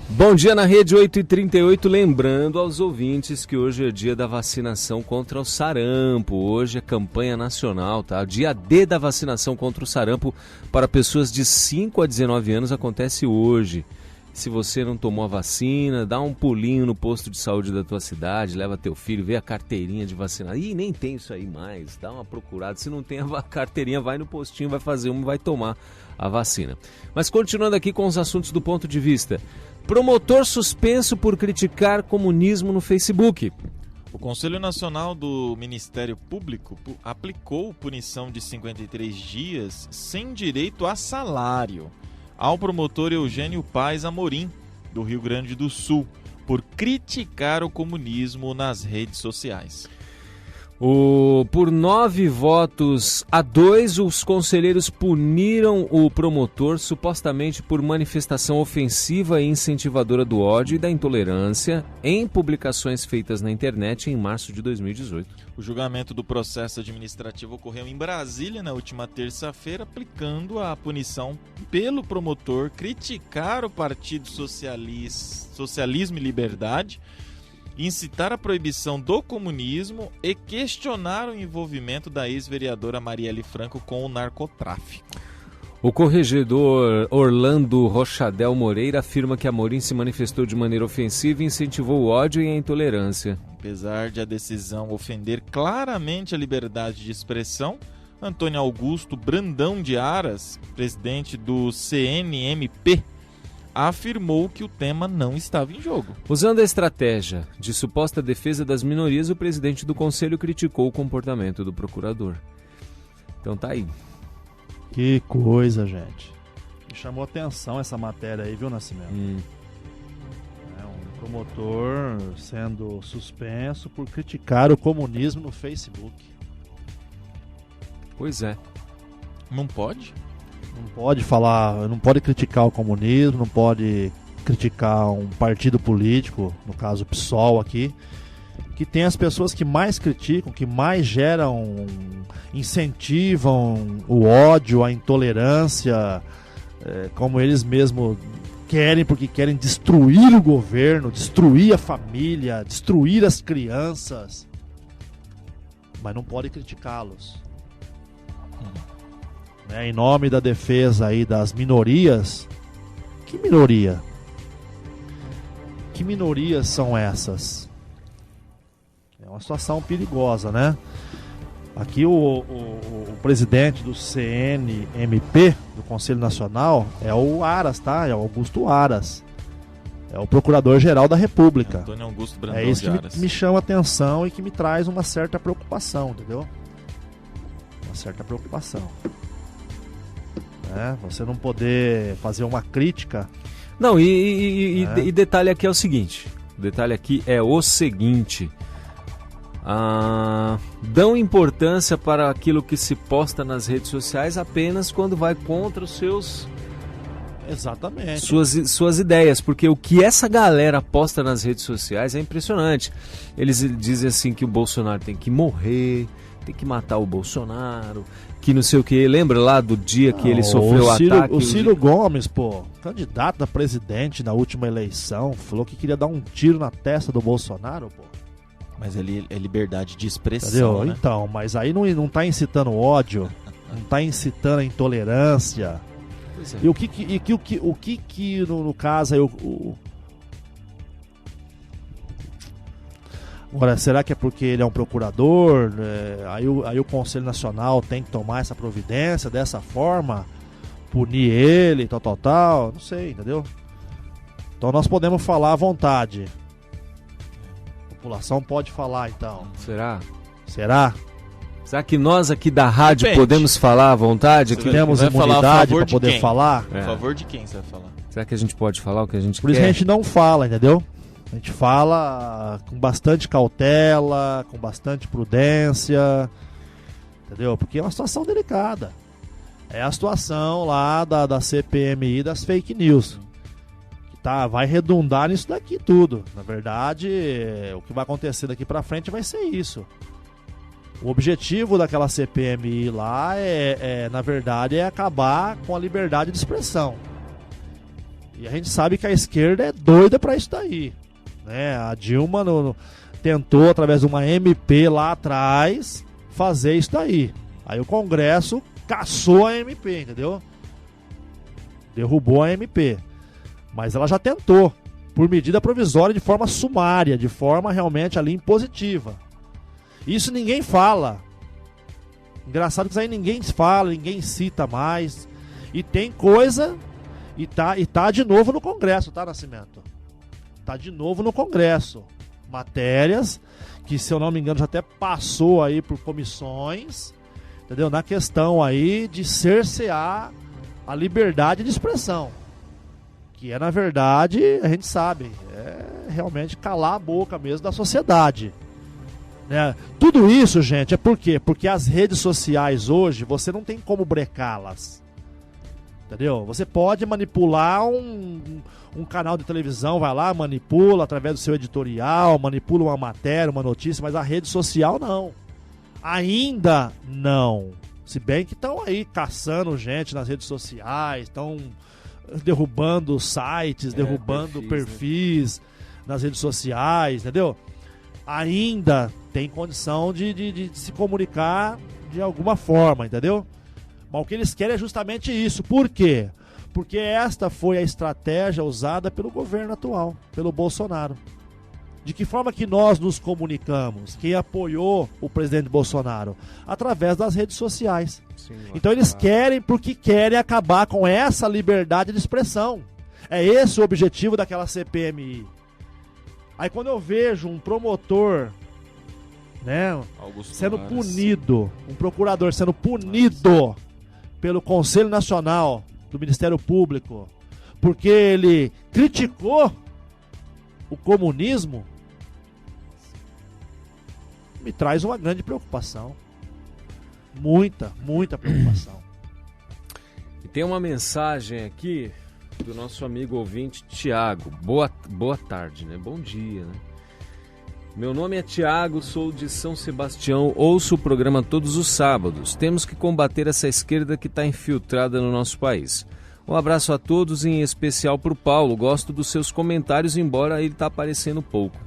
Bom dia na rede 8h38, lembrando aos ouvintes que hoje é dia da vacinação contra o sarampo. Hoje é campanha nacional, tá? Dia D da vacinação contra o sarampo para pessoas de 5 a 19 anos acontece hoje. Se você não tomou a vacina, dá um pulinho no posto de saúde da tua cidade, leva teu filho, vê a carteirinha de vacina. Ih, nem tem isso aí mais, dá uma procurada. Se não tem a carteirinha, vai no postinho, vai fazer uma e vai tomar a vacina. Mas continuando aqui com os assuntos do ponto de vista. Promotor suspenso por criticar comunismo no Facebook. O Conselho Nacional do Ministério Público aplicou punição de 53 dias sem direito a salário ao promotor Eugênio Paes Amorim, do Rio Grande do Sul, por criticar o comunismo nas redes sociais. Por 9 votos a 2, os conselheiros puniram o promotor supostamente por manifestação ofensiva e incentivadora do ódio e da intolerância em publicações feitas na internet em março de 2018. O julgamento do processo administrativo ocorreu em Brasília na última terça-feira, aplicando a punição pelo promotor criticar o Partido Socialismo e Liberdade, incitar a proibição do comunismo e questionar o envolvimento da ex-vereadora Marielle Franco com o narcotráfico. O corregedor Orlando Rochadel Moreira afirma que Amorim se manifestou de maneira ofensiva e incentivou o ódio e a intolerância. Apesar de a decisão ofender claramente a liberdade de expressão, Antônio Augusto Brandão de Aras, presidente do CNMP, afirmou que o tema não estava em jogo. Usando a estratégia de suposta defesa das minorias, o presidente do conselho criticou o comportamento do procurador. Então tá aí. Que coisa, gente. Me chamou atenção essa matéria aí, viu, Nascimento? É um promotor sendo suspenso por criticar o comunismo no Facebook. Pois é. Não pode? Não pode falar, não pode criticar o comunismo, não pode criticar um partido político, no caso o PSOL aqui, que tem as pessoas que mais criticam, que mais geram, incentivam o ódio, a intolerância, como eles mesmos querem, porque querem destruir o governo, destruir a família, destruir as crianças, mas não pode criticá-los. Em nome da defesa aí das minorias. Que minoria? Que minorias são essas? É uma situação perigosa, né? Aqui o presidente do CNMP, do Conselho Nacional, é o Aras, tá? É o Augusto Aras. É o Procurador-Geral da República. Antônio Augusto Brandão é isso de Aras. que me chama a atenção e que me traz uma certa preocupação, entendeu? Uma certa preocupação. Você não poder fazer uma crítica. Não, e detalhe aqui é o seguinte. Dão importância para aquilo que se posta nas redes sociais apenas quando vai contra os seus... Exatamente. Suas ideias, porque o que essa galera posta nas redes sociais é impressionante. Eles dizem assim que o Bolsonaro tem que morrer, tem que matar o Bolsonaro, que não sei o que. Lembra lá do dia que ele sofreu o ataque? O Ciro Gomes, candidato a presidente na última eleição, falou que queria dar um tiro na testa do Bolsonaro, Mas ele é liberdade de expressão, né? Então, mas aí não tá incitando ódio, não tá incitando a intolerância. Pois é. E o que no caso aí Agora, será que é porque ele é um procurador? Aí o Conselho Nacional tem que tomar essa providência dessa forma? Punir ele, tal? Não sei, entendeu? Então nós podemos falar à vontade. A população pode falar, então. Será? Será que nós aqui da rádio Depende. podemos falar à vontade? que temos imunidade para poder falar? A favor de quem você vai falar? Será que a gente pode falar o que a gente Por isso quer? a gente não fala, entendeu? A gente fala com bastante cautela, com bastante prudência, entendeu? Porque é uma situação delicada. É a situação lá da CPMI das fake news. Que vai redundar nisso daqui tudo. Na verdade, o que vai acontecer daqui pra frente vai ser isso. O objetivo daquela CPMI lá na verdade, é acabar com a liberdade de expressão. E a gente sabe que a esquerda é doida pra isso daí. A Dilma tentou, através de uma MP lá atrás, fazer isso daí. Aí o Congresso cassou a MP, entendeu? Derrubou a MP. Mas ela já tentou, por medida provisória, de forma sumária, de forma realmente ali impositiva. Isso ninguém fala. Engraçado que isso aí ninguém fala, ninguém cita mais. E tem coisa... E tá de novo no Congresso, tá, Nascimento? Tá de novo no Congresso. Matérias que, se eu não me engano, já até passou aí por comissões, entendeu? Na questão aí de cercear a liberdade de expressão. Que na verdade, a gente sabe, realmente calar a boca mesmo da sociedade. Tudo isso, gente, é por quê? Porque as redes sociais hoje, você não tem como brecá-las. Entendeu? Você pode manipular um canal de televisão, vai lá, manipula através do seu editorial, manipula uma matéria, uma notícia, mas a rede social não. Ainda não. Se bem que estão aí caçando gente nas redes sociais, estão derrubando sites, derrubando perfis nas redes sociais, entendeu? Ainda tem condição de se comunicar de alguma forma, entendeu? Mas o que eles querem é justamente isso. Por quê? Porque esta foi a estratégia usada pelo governo atual, pelo Bolsonaro. De que forma que nós nos comunicamos? Quem apoiou o presidente Bolsonaro? Através das redes sociais. Sim, então eles querem porque querem acabar com essa liberdade de expressão. É esse o objetivo daquela CPMI. Aí quando eu vejo um promotor né? Augusto Sendo Aras. punido, um procurador sendo punido pelo Conselho Nacional do Ministério Público, porque ele criticou o comunismo, me traz uma grande preocupação. Muita preocupação. E tem uma mensagem aqui do nosso amigo ouvinte Tiago. Boa tarde, né? Bom dia, né? Meu nome é Tiago, sou de São Sebastião, ouço o programa todos os sábados. Temos que combater essa esquerda que está infiltrada no nosso país. Um abraço a todos, em especial para o Paulo. Gosto dos seus comentários, embora ele tá aparecendo pouco.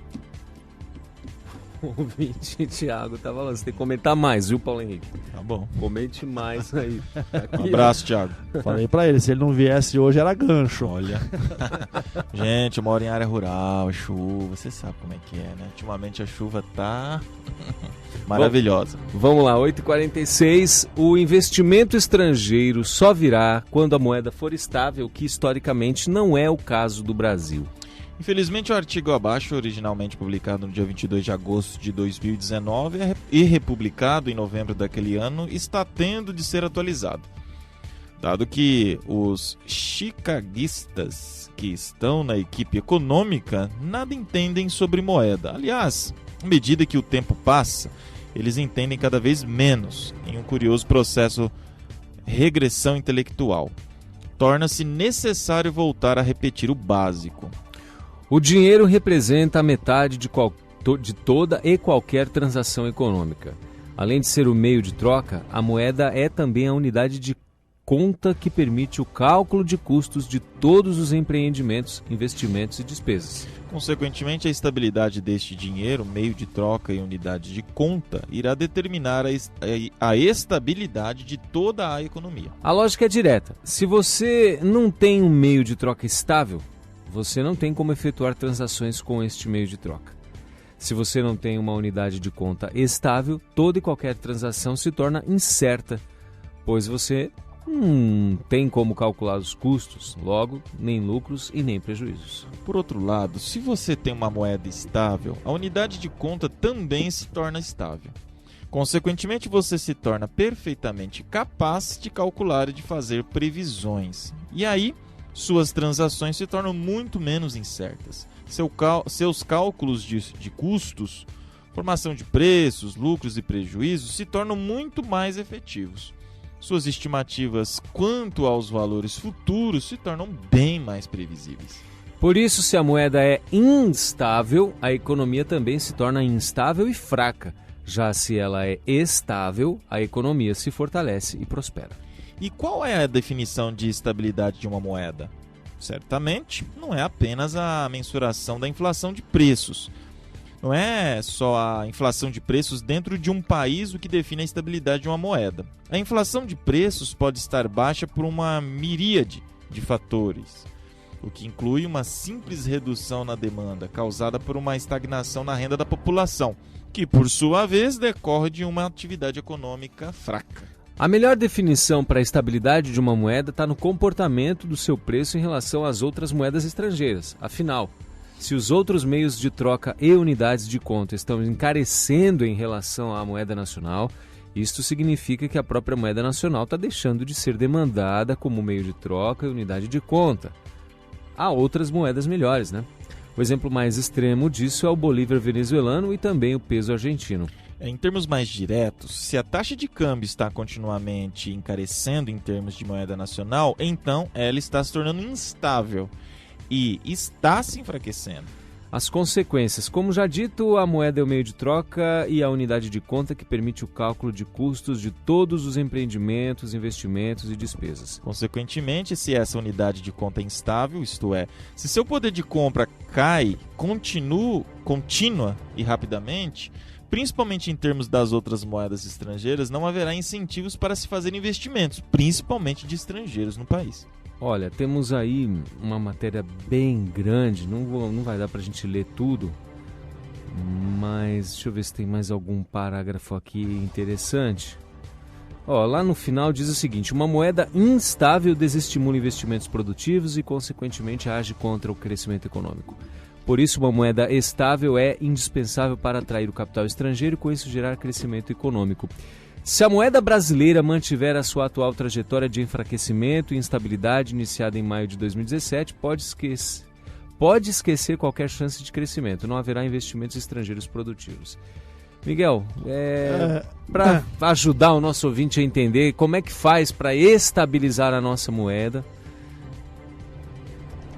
O ouvinte Thiago tá falando, você tem que comentar mais, viu, Paulo Henrique? Tá bom. Comente mais aí. Aqui, Um abraço, Thiago. Falei pra ele, se ele não viesse hoje era gancho. Olha. Gente, eu moro em área rural, chuva, você sabe como é que é, né? Ultimamente a chuva tá maravilhosa. Vamos lá, 8h46. O investimento estrangeiro só virá quando a moeda for estável, que historicamente não é o caso do Brasil. Infelizmente, o artigo abaixo, originalmente publicado no dia 22 de agosto de 2019 e republicado em novembro daquele ano, está tendo de ser atualizado. Dado que os chicaguistas que estão na equipe econômica nada entendem sobre moeda. Aliás, à medida que o tempo passa, eles entendem cada vez menos, em um curioso processo regressão intelectual. Torna-se necessário voltar a repetir o básico. O dinheiro representa a metade de toda e qualquer transação econômica. Além de ser o meio de troca, a moeda é também a unidade de conta que permite o cálculo de custos de todos os empreendimentos, investimentos e despesas. Consequentemente, a estabilidade deste dinheiro, meio de troca e unidade de conta, irá determinar a estabilidade de toda a economia. A lógica é direta. Se você não tem um meio de troca estável, você não tem como efetuar transações com este meio de troca. Se você não tem uma unidade de conta estável, toda e qualquer transação se torna incerta, pois você não tem como calcular os custos, logo, nem lucros e nem prejuízos. Por outro lado, se você tem uma moeda estável, a unidade de conta também se torna estável. Consequentemente, você se torna perfeitamente capaz de calcular e de fazer previsões. E aí, suas transações se tornam muito menos incertas. Seus cálculos de custos, formação de preços, lucros e prejuízos se tornam muito mais efetivos. Suas estimativas quanto aos valores futuros se tornam bem mais previsíveis. Por isso, se a moeda é instável, a economia também se torna instável e fraca. Já se ela é estável, a economia se fortalece e prospera. E qual é a definição de estabilidade de uma moeda? Certamente, não é apenas a mensuração da inflação de preços. Não é só a inflação de preços dentro de um país o que define a estabilidade de uma moeda. A inflação de preços pode estar baixa por uma miríade de fatores, o que inclui uma simples redução na demanda causada por uma estagnação na renda da população, que por sua vez decorre de uma atividade econômica fraca. A melhor definição para a estabilidade de uma moeda está no comportamento do seu preço em relação às outras moedas estrangeiras. Afinal, se os outros meios de troca e unidades de conta estão encarecendo em relação à moeda nacional, isto significa que a própria moeda nacional está deixando de ser demandada como meio de troca e unidade de conta. Há outras moedas melhores, né? O exemplo mais extremo disso é o bolívar venezuelano e também o peso argentino. Em termos mais diretos, se a taxa de câmbio está continuamente encarecendo em termos de moeda nacional, então ela está se tornando instável e está se enfraquecendo. As consequências, como já dito, a moeda é o meio de troca e a unidade de conta que permite o cálculo de custos de todos os empreendimentos, investimentos e despesas. Consequentemente, se essa unidade de conta é instável, isto é, se seu poder de compra cai contínua e rapidamente, principalmente em termos das outras moedas estrangeiras, não haverá incentivos para se fazer investimentos, principalmente de estrangeiros no país. Olha, temos aí uma matéria bem grande, não vai dar para a gente ler tudo, mas deixa eu ver se tem mais algum parágrafo aqui interessante. Lá no final diz o seguinte: uma moeda instável desestimula investimentos produtivos e, consequentemente, age contra o crescimento econômico. Por isso, uma moeda estável é indispensável para atrair o capital estrangeiro e, com isso, gerar crescimento econômico. Se a moeda brasileira mantiver a sua atual trajetória de enfraquecimento e instabilidade iniciada em maio de 2017, pode esquecer qualquer chance de crescimento. Não haverá investimentos estrangeiros produtivos. Miguel, para ajudar o nosso ouvinte a entender como é que faz para estabilizar a nossa moeda,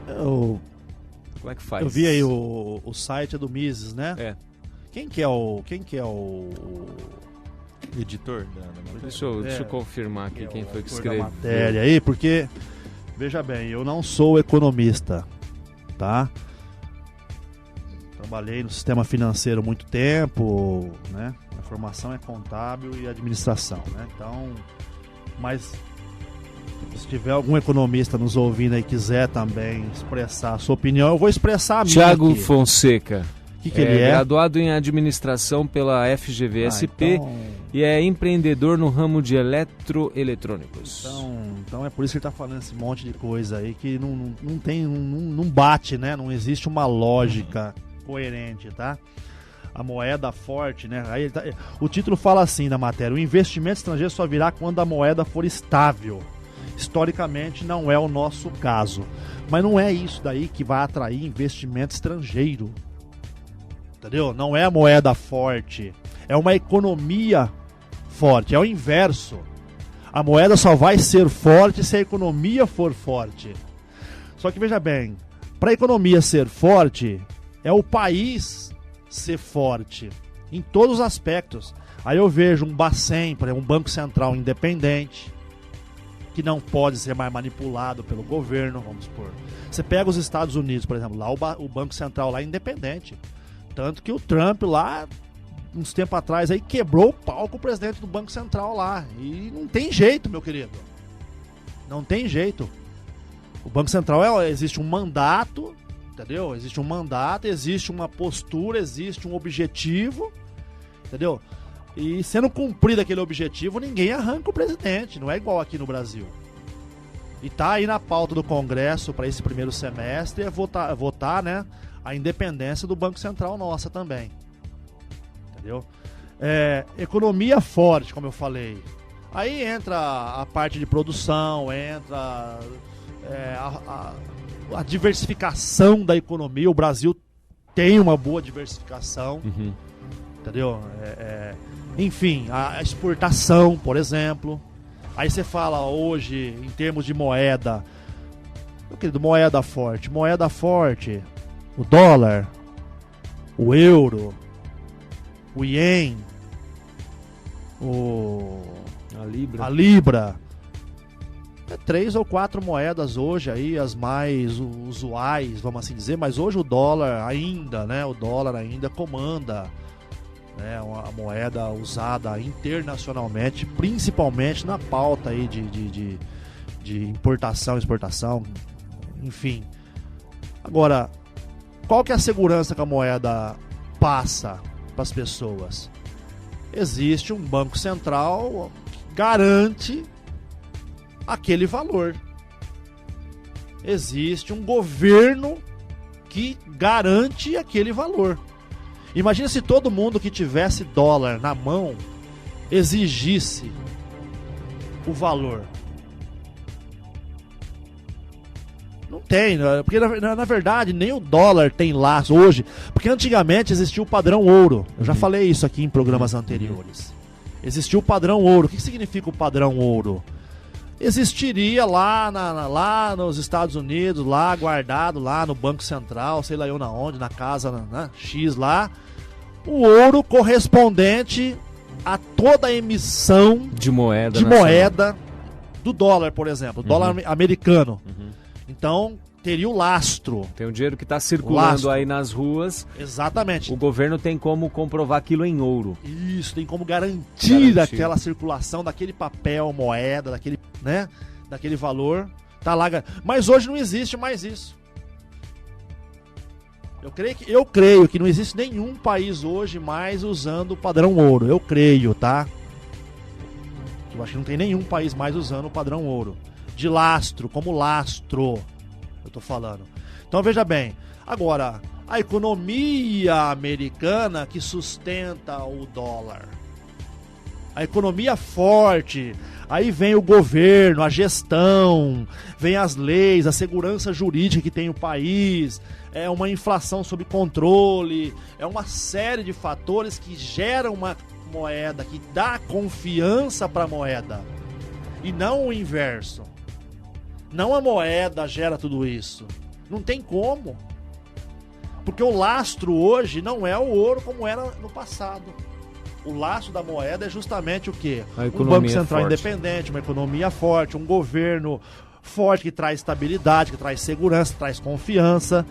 como é que faz? Eu vi aí o site do Mises, né? É. Quem que é o Editor da matéria. Deixa eu confirmar aqui quem foi que escreveu. matéria aí, porque veja bem, eu não sou economista, tá? Trabalhei no sistema financeiro há muito tempo, né? A formação é contábil e administração, né? Então, mas se tiver algum economista nos ouvindo aí e quiser também expressar a sua opinião, eu vou expressar a minha. Thiago aqui. Fonseca. O que ele é? Graduado em administração pela FGV-SP e é empreendedor no ramo de eletroeletrônicos. Então é por isso que ele está falando esse monte de coisa aí que não bate, né? Não existe uma lógica coerente, tá? A moeda forte, né? Aí o título fala assim na matéria: o investimento estrangeiro só virá quando a moeda for estável. Historicamente não é o nosso caso. Mas não é isso daí que vai atrair investimento estrangeiro. Entendeu? Não é a moeda forte. É uma economia forte. É o inverso. A moeda só vai ser forte se a economia for forte. Só que veja bem, para a economia ser forte, é o país ser forte. Em todos os aspectos. Aí eu vejo um Bacen, por exemplo, um Banco Central independente, que não pode ser mais manipulado pelo governo, vamos supor. Você pega os Estados Unidos, por exemplo, lá o Banco Central lá é independente. Tanto que o Trump lá, uns tempos atrás, aí quebrou o pau com o presidente do Banco Central lá. E não tem jeito, meu querido. Não tem jeito. O Banco Central existe um mandato, entendeu? Existe um mandato, existe uma postura, existe um objetivo, entendeu? E sendo cumprido aquele objetivo, ninguém arranca o presidente. Não é igual aqui no Brasil. E tá aí na pauta do Congresso para esse primeiro semestre votar, né, a independência do Banco Central nossa também. Entendeu? Economia forte, como eu falei. Aí entra a parte de produção, entra a diversificação da economia. O Brasil tem uma boa diversificação. Entendeu? Enfim, a exportação, por exemplo. Aí você fala hoje, em termos de moeda, meu querido, moeda forte, o dólar, o euro, o ien, a libra. 3 ou 4 moedas hoje aí, as mais usuais, vamos assim dizer, mas hoje o dólar ainda, né? O dólar ainda comanda, né, a moeda usada internacionalmente, principalmente na pauta aí de importação, exportação, enfim. Agora, qual que é a segurança que a moeda passa para as pessoas? Existe um banco central que garante aquele valor. Existe um governo que garante aquele valor. Imagina se todo mundo que tivesse dólar na mão exigisse o valor. Não tem, porque na verdade nem o dólar tem laço hoje, porque antigamente existia o padrão ouro. Eu já falei isso aqui em programas anteriores. Existiu o padrão ouro. O que significa o padrão ouro? Existiria lá nos Estados Unidos, lá guardado, lá no Banco Central, sei lá eu na onde, na casa X lá, o ouro correspondente a toda a emissão de moeda do dólar, por exemplo, dólar americano. Então, teria o lastro. Tem um dinheiro que está circulando aí nas ruas. Exatamente. O governo tem como comprovar aquilo em ouro. Isso, tem como garantir aquela circulação daquele papel, moeda, daquele valor. Tá lá. Mas hoje não existe mais isso. Eu creio que não existe nenhum país hoje mais usando o padrão ouro. Eu creio, tá? Eu acho que não tem nenhum país mais usando o padrão ouro. De lastro, como lastro, eu tô falando. Então veja bem, agora, a economia americana que sustenta o dólar. A economia forte, aí vem o governo, a gestão, vem as leis, a segurança jurídica que tem o país, é uma inflação sob controle, é uma série de fatores que geram uma moeda, que dá confiança para a moeda, e não o inverso. Não a moeda gera tudo isso. Não tem como. Porque o lastro hoje não é o ouro como era no passado. O lastro da moeda é justamente o quê? Um Banco Central independente, uma economia forte, um governo forte que traz estabilidade, que traz segurança, que traz confiança.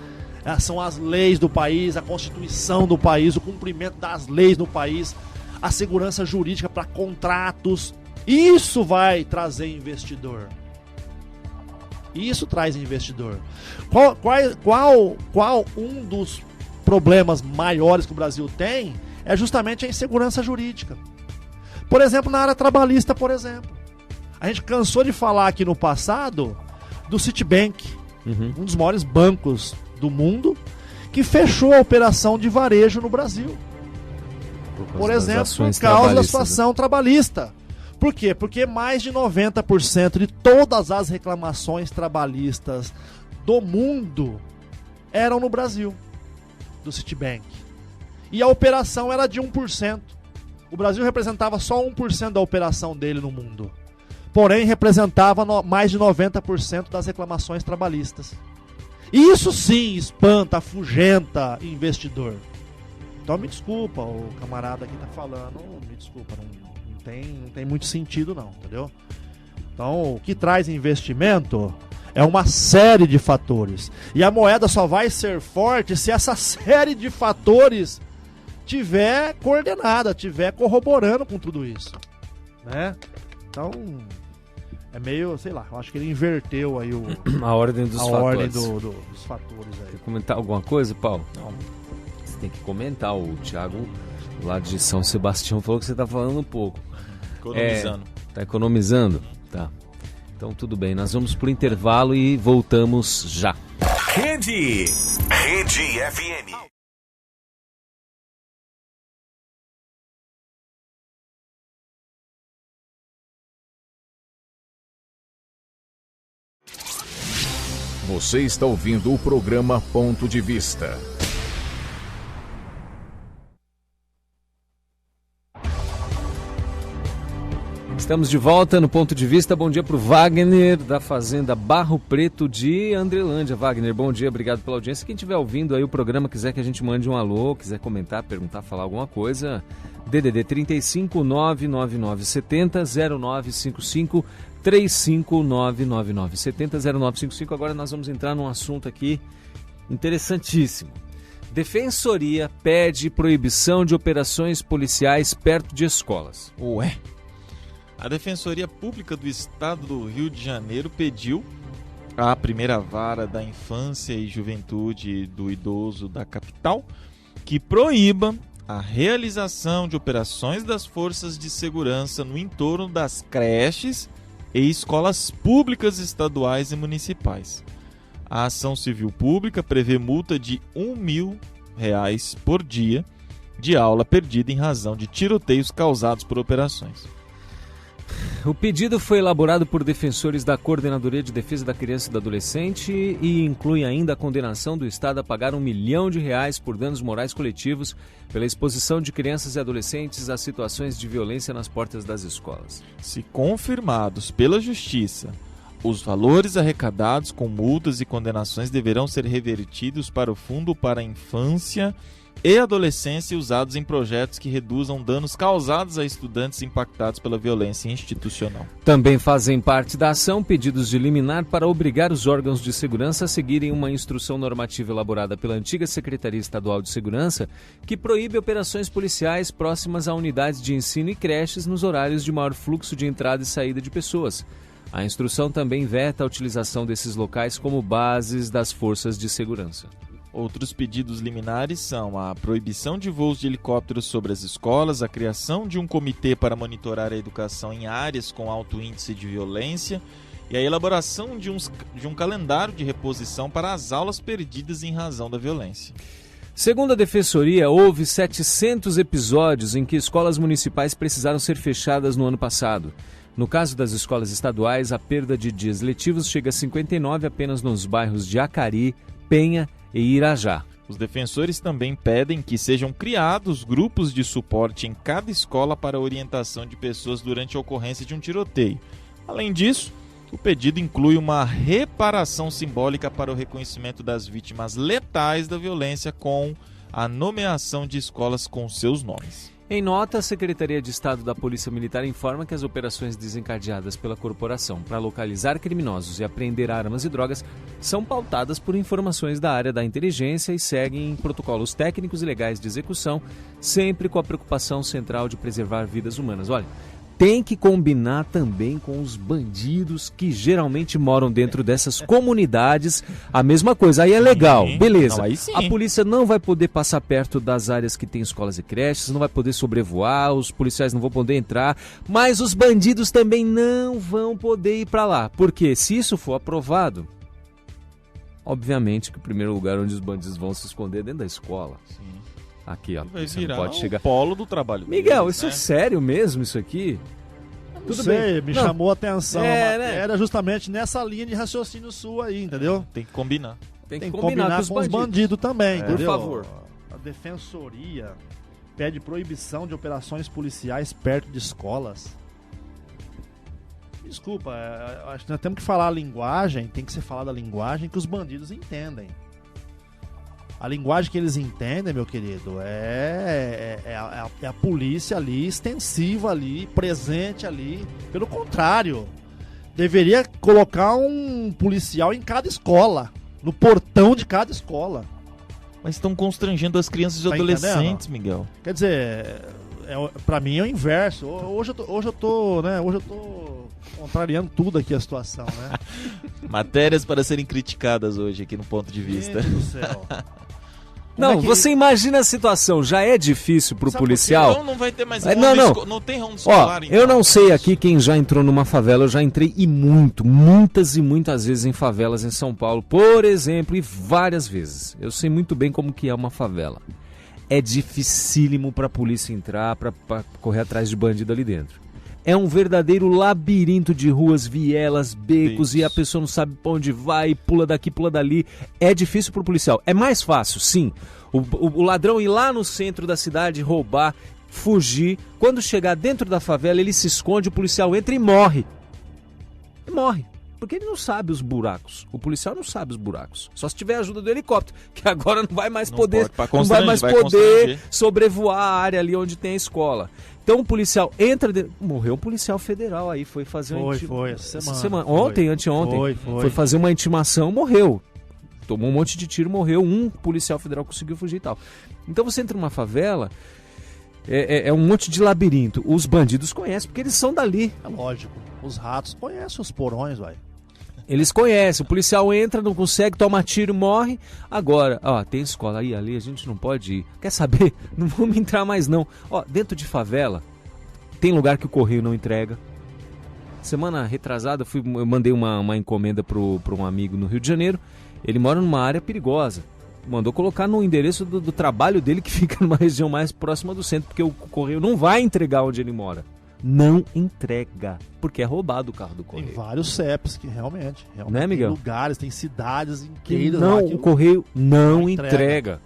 São as leis do país, a Constituição do país, o cumprimento das leis no país, a segurança jurídica para contratos. Isso vai trazer investidor. Isso traz investidor. Qual um dos problemas maiores que o Brasil tem é justamente a insegurança jurídica. Por exemplo, na área trabalhista, por exemplo. A gente cansou de falar aqui no passado do Citibank, um dos maiores bancos do mundo, que fechou a operação de varejo no Brasil. Por exemplo, por causa da situação trabalhista. Por quê? Porque mais de 90% de todas as reclamações trabalhistas do mundo eram no Brasil, do Citibank. E a operação era de 1%. O Brasil representava só 1% da operação dele no mundo. Porém, representava mais de 90% das reclamações trabalhistas. Isso sim espanta, afugenta investidor. Então me desculpa, o camarada aqui tá falando, me desculpa, não tem muito sentido não, entendeu? Então, o que traz investimento é uma série de fatores. E a moeda só vai ser forte se essa série de fatores tiver coordenada, tiver corroborando com tudo isso, né? Então, é meio, sei lá, eu acho que ele inverteu aí a ordem dos fatores. Ordem dos fatores aí. Quer comentar alguma coisa, Paulo? Não. Você tem que comentar. O Thiago, lá de São Sebastião, falou que você tá falando um pouco. Economizando. Tá economizando? Tá. Então tudo bem, nós vamos pro intervalo e voltamos já. Rede FM. Você está ouvindo o programa Ponto de Vista. Estamos de volta no Ponto de Vista. Bom dia para o Wagner, da Fazenda Barro Preto de Andrelândia. Wagner, bom dia, obrigado pela audiência. Quem estiver ouvindo aí o programa, quiser que a gente mande um alô, quiser comentar, perguntar, falar alguma coisa, DDD 35 99970 0955 3599970 0955. Agora nós vamos entrar num assunto aqui interessantíssimo. Defensoria pede proibição de operações policiais perto de escolas. Ué? A Defensoria Pública do Estado do Rio de Janeiro pediu à primeira vara da infância e juventude do idoso da capital que proíba a realização de operações das forças de segurança no entorno das creches e escolas públicas estaduais e municipais. A ação civil pública prevê multa de R$1.000 por dia de aula perdida em razão de tiroteios causados por operações. O pedido foi elaborado por defensores da Coordenadoria de Defesa da Criança e do Adolescente e inclui ainda a condenação do Estado a pagar R$1 milhão por danos morais coletivos pela exposição de crianças e adolescentes a situações de violência nas portas das escolas. Se confirmados pela Justiça, os valores arrecadados com multas e condenações deverão ser revertidos para o Fundo para a Infância e Adolescência usados em projetos que reduzam danos causados a estudantes impactados pela violência institucional. Também fazem parte da ação pedidos de liminar para obrigar os órgãos de segurança a seguirem uma instrução normativa elaborada pela antiga Secretaria Estadual de Segurança que proíbe operações policiais próximas a unidades de ensino e creches nos horários de maior fluxo de entrada e saída de pessoas. A instrução também veta a utilização desses locais como bases das forças de segurança. Outros pedidos liminares são a proibição de voos de helicópteros sobre as escolas, a criação de um comitê para monitorar a educação em áreas com alto índice de violência e a elaboração de um calendário de reposição para as aulas perdidas em razão da violência. Segundo a Defensoria, houve 700 episódios em que escolas municipais precisaram ser fechadas no ano passado. No caso das escolas estaduais, a perda de dias letivos chega a 59 apenas nos bairros de Acari, Penha e Irajá. Os defensores também pedem que sejam criados grupos de suporte em cada escola para a orientação de pessoas durante a ocorrência de um tiroteio. Além disso, o pedido inclui uma reparação simbólica para o reconhecimento das vítimas letais da violência com a nomeação de escolas com seus nomes. Em nota, a Secretaria de Estado da Polícia Militar informa que as operações desencadeadas pela corporação para localizar criminosos e apreender armas e drogas são pautadas por informações da área da inteligência e seguem protocolos técnicos e legais de execução, sempre com a preocupação central de preservar vidas humanas. Olha, tem que combinar também com os bandidos que geralmente moram dentro dessas comunidades. A mesma coisa, aí é legal, beleza. Não, aí sim. A polícia não vai poder passar perto das áreas que tem escolas e creches, não vai poder sobrevoar, os policiais não vão poder entrar, mas os bandidos também não vão poder ir para lá. Porque se isso for aprovado, obviamente que o primeiro lugar onde os bandidos vão se esconder é dentro da escola. Sim. Aqui, ó, Vai você virar não pode chegar. o polo do trabalho Miguel, deles, isso né? é sério mesmo, isso aqui? Tudo bem, me chamou a atenção. Era justamente nessa linha de raciocínio sua aí, entendeu? Tem que combinar. Tem que Tem que combinar com os bandidos também, Por entendeu? favor. A Defensoria pede proibição de operações policiais perto de escolas. Desculpa, acho que nós temos que falar a linguagem, tem que ser falada a linguagem que os bandidos entendem. A linguagem que eles entendem, meu querido, é a polícia ali, extensiva ali, presente ali. Pelo contrário, deveria colocar um policial em cada escola, no portão de cada escola. Mas estão constrangendo as crianças e Tá adolescentes, entendendo? Miguel. Quer dizer, pra mim é o inverso. Hoje eu tô contrariando tudo aqui a situação, né? Matérias para serem criticadas hoje aqui no Ponto de Vista. Gente do céu. Não, você imagina a situação, já é difícil pro Sabe por quê? policial. Não vai ter mais Não tem rondo Ó, escolar. então. eu não sei aqui quem já entrou numa favela, eu já entrei muitas e muitas vezes em favelas em São Paulo, por exemplo, e várias vezes. Eu sei muito bem como que é uma favela. É dificílimo pra polícia entrar, pra correr atrás de bandido ali dentro. É um verdadeiro labirinto de ruas, vielas, becos, Isso. e a pessoa não sabe pra onde vai, pula daqui, pula dali. É difícil pro policial. É mais fácil, sim, o ladrão ir lá no centro da cidade, roubar, fugir. Quando chegar dentro da favela, ele se esconde, o policial entra e morre. E morre. Porque ele não sabe os buracos. O policial não sabe os buracos. Só se tiver a ajuda do helicóptero, que agora não vai mais poder, não vai mais poder sobrevoar a área ali onde tem a escola. Então o policial entra dentro. Morreu um policial federal aí, foi fazer essa semana. Ontem, anteontem. Foi fazer uma intimação, morreu. Tomou um monte de tiro, morreu. Um policial federal conseguiu fugir e tal. Então você entra numa favela, é um monte de labirinto. Os bandidos conhecem, porque eles são dali. É lógico. Os ratos conhecem os porões, vai. Eles conhecem, o policial entra, não consegue, toma tiro, morre. Agora, ó, tem escola aí, ali, a gente não pode ir. Quer saber? Não vamos entrar mais não. Ó, dentro de favela, tem lugar que o correio não entrega. Semana retrasada, eu mandei uma encomenda para um amigo no Rio de Janeiro. Ele mora numa área perigosa. Mandou colocar no endereço do trabalho dele, que fica numa região mais próxima do centro, porque o correio não vai entregar onde ele mora. Não entrega, porque é roubado o carro do correio. Tem vários CEPs que realmente Né, Miguel? tem lugares, tem cidades Que inteiras não, lá que o correio não não entrega.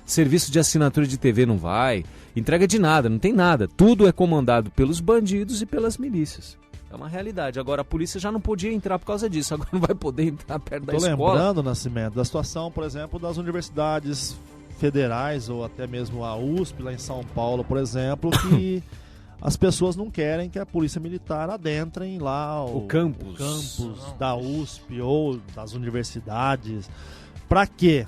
Serviço de assinatura de TV não vai. Entrega de nada, não tem nada. Tudo é comandado pelos bandidos e pelas milícias. É uma realidade. Agora a polícia já não podia entrar por causa disso. Agora não vai poder entrar perto da Tô escola. lembrando, Nascimento, da situação, por exemplo, das universidades federais ou até mesmo a USP lá em São Paulo, por exemplo, que as pessoas não querem que a polícia militar adentrem lá O campus. da USP ou das universidades. Pra quê?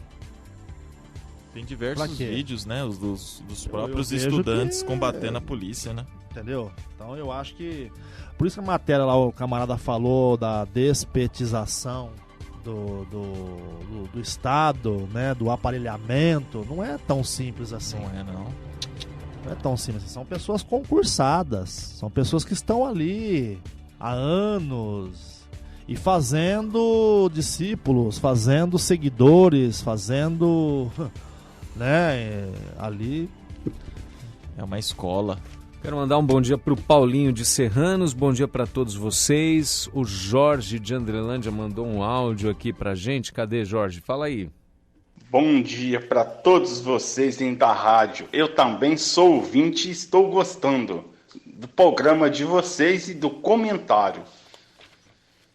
Tem diversos Pra quê? vídeos, né? Os dos próprios eu vejo estudantes que- combatendo a polícia, né? Entendeu? Então eu acho que... Por isso que a matéria lá, o camarada falou da despetização do Estado, né? Do aparelhamento. Não é tão simples assim. Não é, não. Não é tão simples. São pessoas concursadas. São pessoas que estão ali há anos e fazendo discípulos, fazendo seguidores, fazendo né? Ali é uma escola. Quero mandar um bom dia para o Paulinho de Serranos, bom dia para todos vocês. O Jorge de Andrelândia mandou um áudio aqui pra gente. Cadê, Jorge? Fala aí. Bom dia para todos vocês dentro da rádio. Eu também sou ouvinte e estou gostando do programa de vocês e do comentário.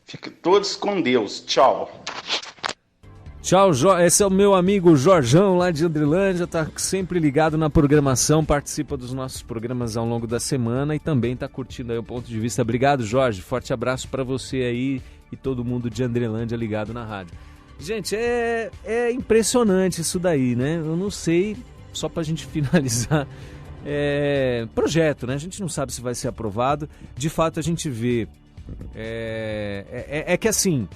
Fiquem todos com Deus. Tchau. Tchau, esse é o meu amigo Jorjão lá de Andrelândia, tá sempre ligado na programação, participa dos nossos programas ao longo da semana e também tá curtindo aí o Ponto de Vista. Obrigado, Jorge, forte abraço para você aí e todo mundo de Andrelândia ligado na rádio. Gente, é impressionante isso daí, né? Eu não sei, só pra gente finalizar, projeto, né? A gente não sabe se vai ser aprovado, de fato a gente vê, que assim...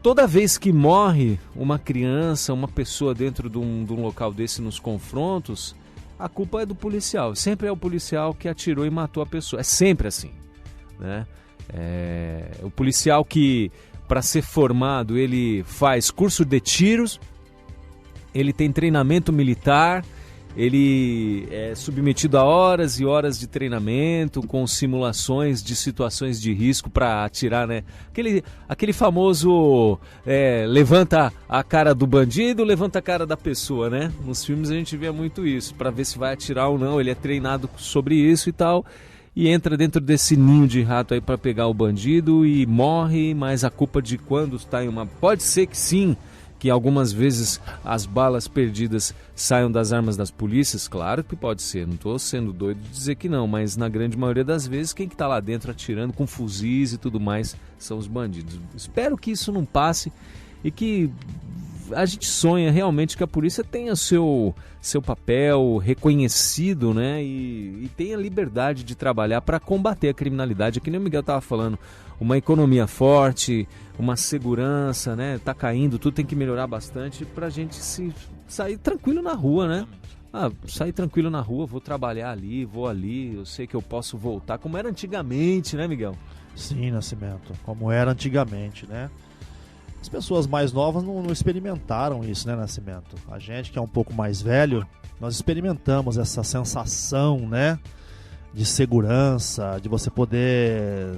Toda vez que morre uma criança, uma pessoa dentro de um local desse nos confrontos, a culpa é do policial. Sempre é o policial que atirou e matou a pessoa. É sempre assim, né? O policial que, para ser formado, ele faz curso de tiros, ele tem treinamento militar, ele é submetido a horas e horas de treinamento com simulações de situações de risco para atirar, né? Aquele famoso levanta a cara do bandido, levanta a cara da pessoa, né? Nos filmes a gente vê muito isso, para ver se vai atirar ou não. Ele é treinado sobre isso e tal, e entra dentro desse ninho de rato aí para pegar o bandido e morre, mas a culpa de quando está em uma... Pode ser que sim, que algumas vezes as balas perdidas saiam das armas das polícias, claro que pode ser, não estou sendo doido de dizer que não, mas na grande maioria das vezes quem que está lá dentro atirando com fuzis e tudo mais são os bandidos. Espero que isso não passe e que a gente sonha realmente que a polícia tenha seu papel reconhecido, né, e tenha liberdade de trabalhar para combater a criminalidade, que nem o Miguel estava falando. Uma economia forte, uma segurança, né? Tá caindo, tudo tem que melhorar bastante pra gente sair tranquilo na rua, né? Sair tranquilo na rua, vou trabalhar ali, vou ali, eu sei que eu posso voltar, como era antigamente, né, Miguel? Sim, Nascimento, como era antigamente, né? As pessoas mais novas não experimentaram isso, né, Nascimento? A gente que é um pouco mais velho, nós experimentamos essa sensação, né? De segurança, de você poder...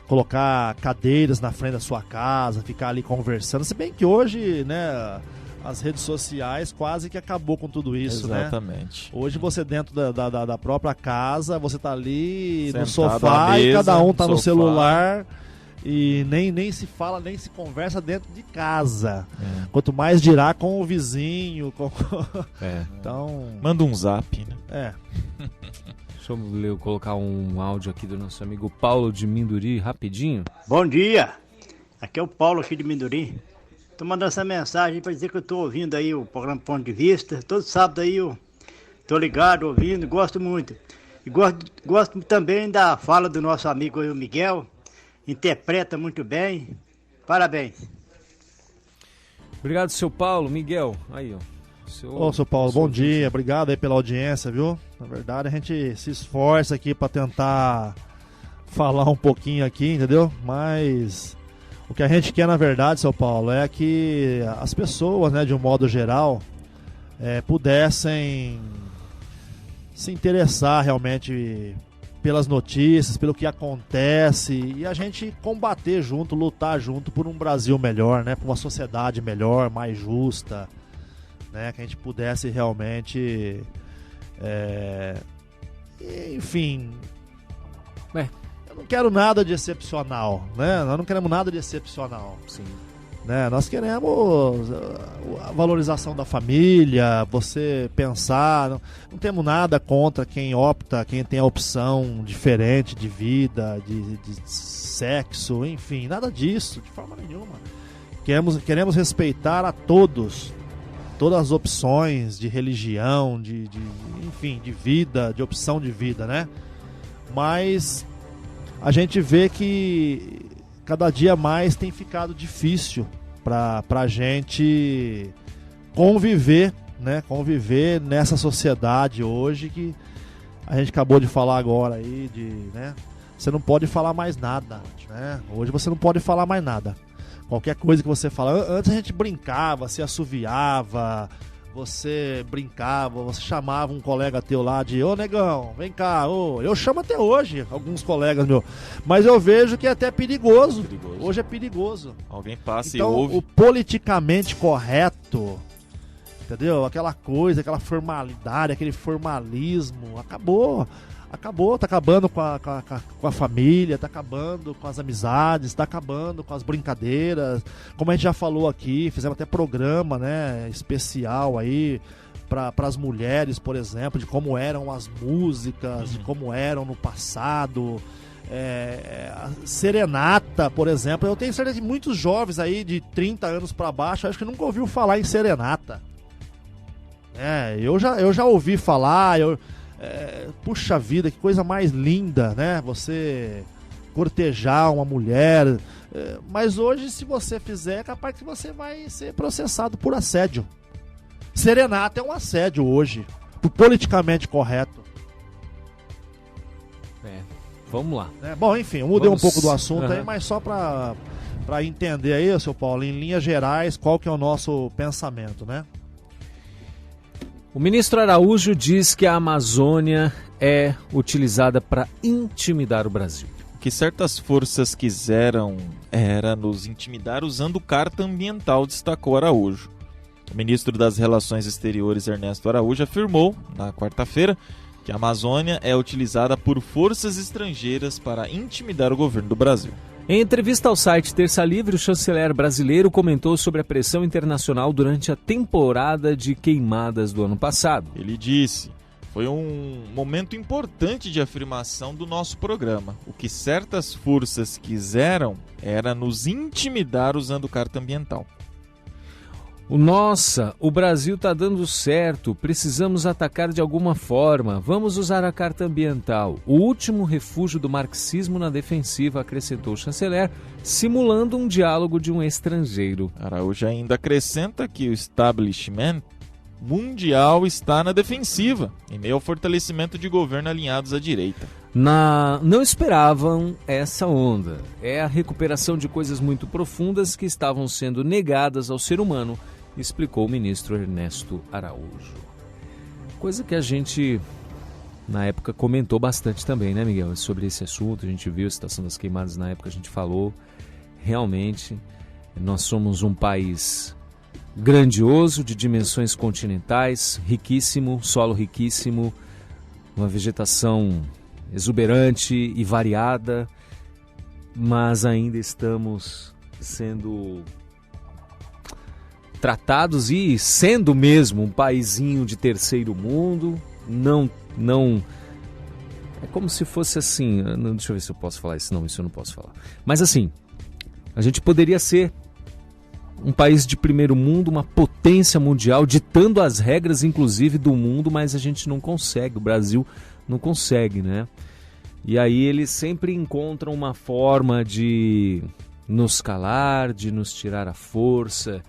colocar cadeiras na frente da sua casa, ficar ali conversando. Se bem que hoje, né, as redes sociais quase que acabou com tudo isso, exatamente, né? Hoje você dentro da própria casa, você tá ali sentado no sofá mesa, e cada um tá no celular e nem se fala, nem se conversa dentro de casa. Quanto mais dirá com o vizinho. Então... Manda um zap, né? Deixa eu colocar um áudio aqui do nosso amigo Paulo de Minduri, rapidinho. Bom dia, aqui é o Paulo aqui de Minduri. Tô mandando essa mensagem para dizer que eu tô ouvindo aí o programa Ponto de Vista. Todo sábado aí eu tô ligado, ouvindo, gosto muito. E gosto também da fala do nosso amigo aí, o Miguel. Interpreta muito bem. Parabéns. Obrigado, seu Paulo. Miguel, aí, ó. Seu Paulo, bom dia, obrigado aí pela audiência, viu? Na verdade a gente se esforça aqui para tentar falar um pouquinho aqui, entendeu? Mas o que a gente quer na verdade, seu Paulo, é que as pessoas, né, de um modo geral, pudessem se interessar realmente pelas notícias, pelo que acontece e a gente combater junto, lutar junto por um Brasil melhor, né? Por uma sociedade melhor, mais justa. Né, que a gente pudesse realmente enfim, eu não quero nada de excepcional, né? Nós não queremos nada de excepcional. Sim. Né? Nós queremos a valorização da família, você pensar, não temos nada contra quem opta, quem tem a opção diferente de vida, de sexo, enfim, nada disso, de forma nenhuma. Queremos respeitar a todas as opções de religião, enfim, de vida, de opção de vida, né? Mas a gente vê que cada dia mais tem ficado difícil pra gente conviver, né? Conviver nessa sociedade hoje que a gente acabou de falar agora aí, né? Você não pode falar mais nada, né? Hoje você não pode falar mais nada. Qualquer coisa que você fala, antes a gente brincava, se assoviava, você brincava, você chamava um colega teu lá de ô negão, vem cá, ô. Eu chamo até hoje alguns colegas meus, mas eu vejo que é até perigoso. Hoje é perigoso. Alguém passa então, e ouve. O politicamente correto, entendeu? Aquela coisa, aquela formalidade, aquele formalismo, acabou, tá acabando com a família, tá acabando com as amizades, tá acabando com as brincadeiras. Como a gente já falou aqui, fizemos até programa, né, especial aí para as mulheres, por exemplo, de como eram as músicas, de como eram no passado. A serenata, por exemplo, eu tenho certeza que muitos jovens aí de 30 anos para baixo acho que nunca ouviu falar em serenata. Eu já ouvi falar, puxa vida, que coisa mais linda, né? Você cortejar uma mulher. Mas hoje, se você fizer, é capaz que você vai ser processado por assédio. Serenata é um assédio hoje, por politicamente correto. Vamos lá. Bom, enfim, eu mudei um pouco do assunto aí, mas só para entender aí, seu Paulo, em linhas gerais, qual que é o nosso pensamento, né? O ministro Araújo diz que a Amazônia é utilizada para intimidar o Brasil. O que certas forças quiseram era nos intimidar usando carta ambiental, destacou Araújo. O ministro das Relações Exteriores, Ernesto Araújo, afirmou, na quarta-feira, que a Amazônia é utilizada por forças estrangeiras para intimidar o governo do Brasil. Em entrevista ao site Terça Livre, o chanceler brasileiro comentou sobre a pressão internacional durante a temporada de queimadas do ano passado. Ele disse: foi um momento importante de afirmação do nosso programa. O que certas forças quiseram era nos intimidar usando carta ambiental. O Brasil está dando certo, precisamos atacar de alguma forma, vamos usar a carta ambiental. O último refúgio do marxismo na defensiva, acrescentou o chanceler, simulando um diálogo de um estrangeiro. Araújo ainda acrescenta que o establishment mundial está na defensiva, em meio ao fortalecimento de governo alinhados à direita. Não esperavam essa onda. É a recuperação de coisas muito profundas que estavam sendo negadas ao ser humano, explicou o ministro Ernesto Araújo. Coisa que a gente, na época, comentou bastante também, né, Miguel? Sobre esse assunto, a gente viu a situação das queimadas na época, a gente falou. Realmente, nós somos um país grandioso, de dimensões continentais, riquíssimo, solo riquíssimo, uma vegetação exuberante e variada, mas ainda estamos sendo tratados e sendo mesmo um paizinho de terceiro mundo. Não é como se fosse assim, deixa eu ver se eu posso falar isso. Não, isso eu não posso falar. Mas assim, a gente poderia ser um país de primeiro mundo, uma potência mundial, ditando as regras inclusive do mundo, mas a gente não consegue, o Brasil não consegue, né? E aí eles sempre encontram uma forma de nos calar, de nos tirar a força.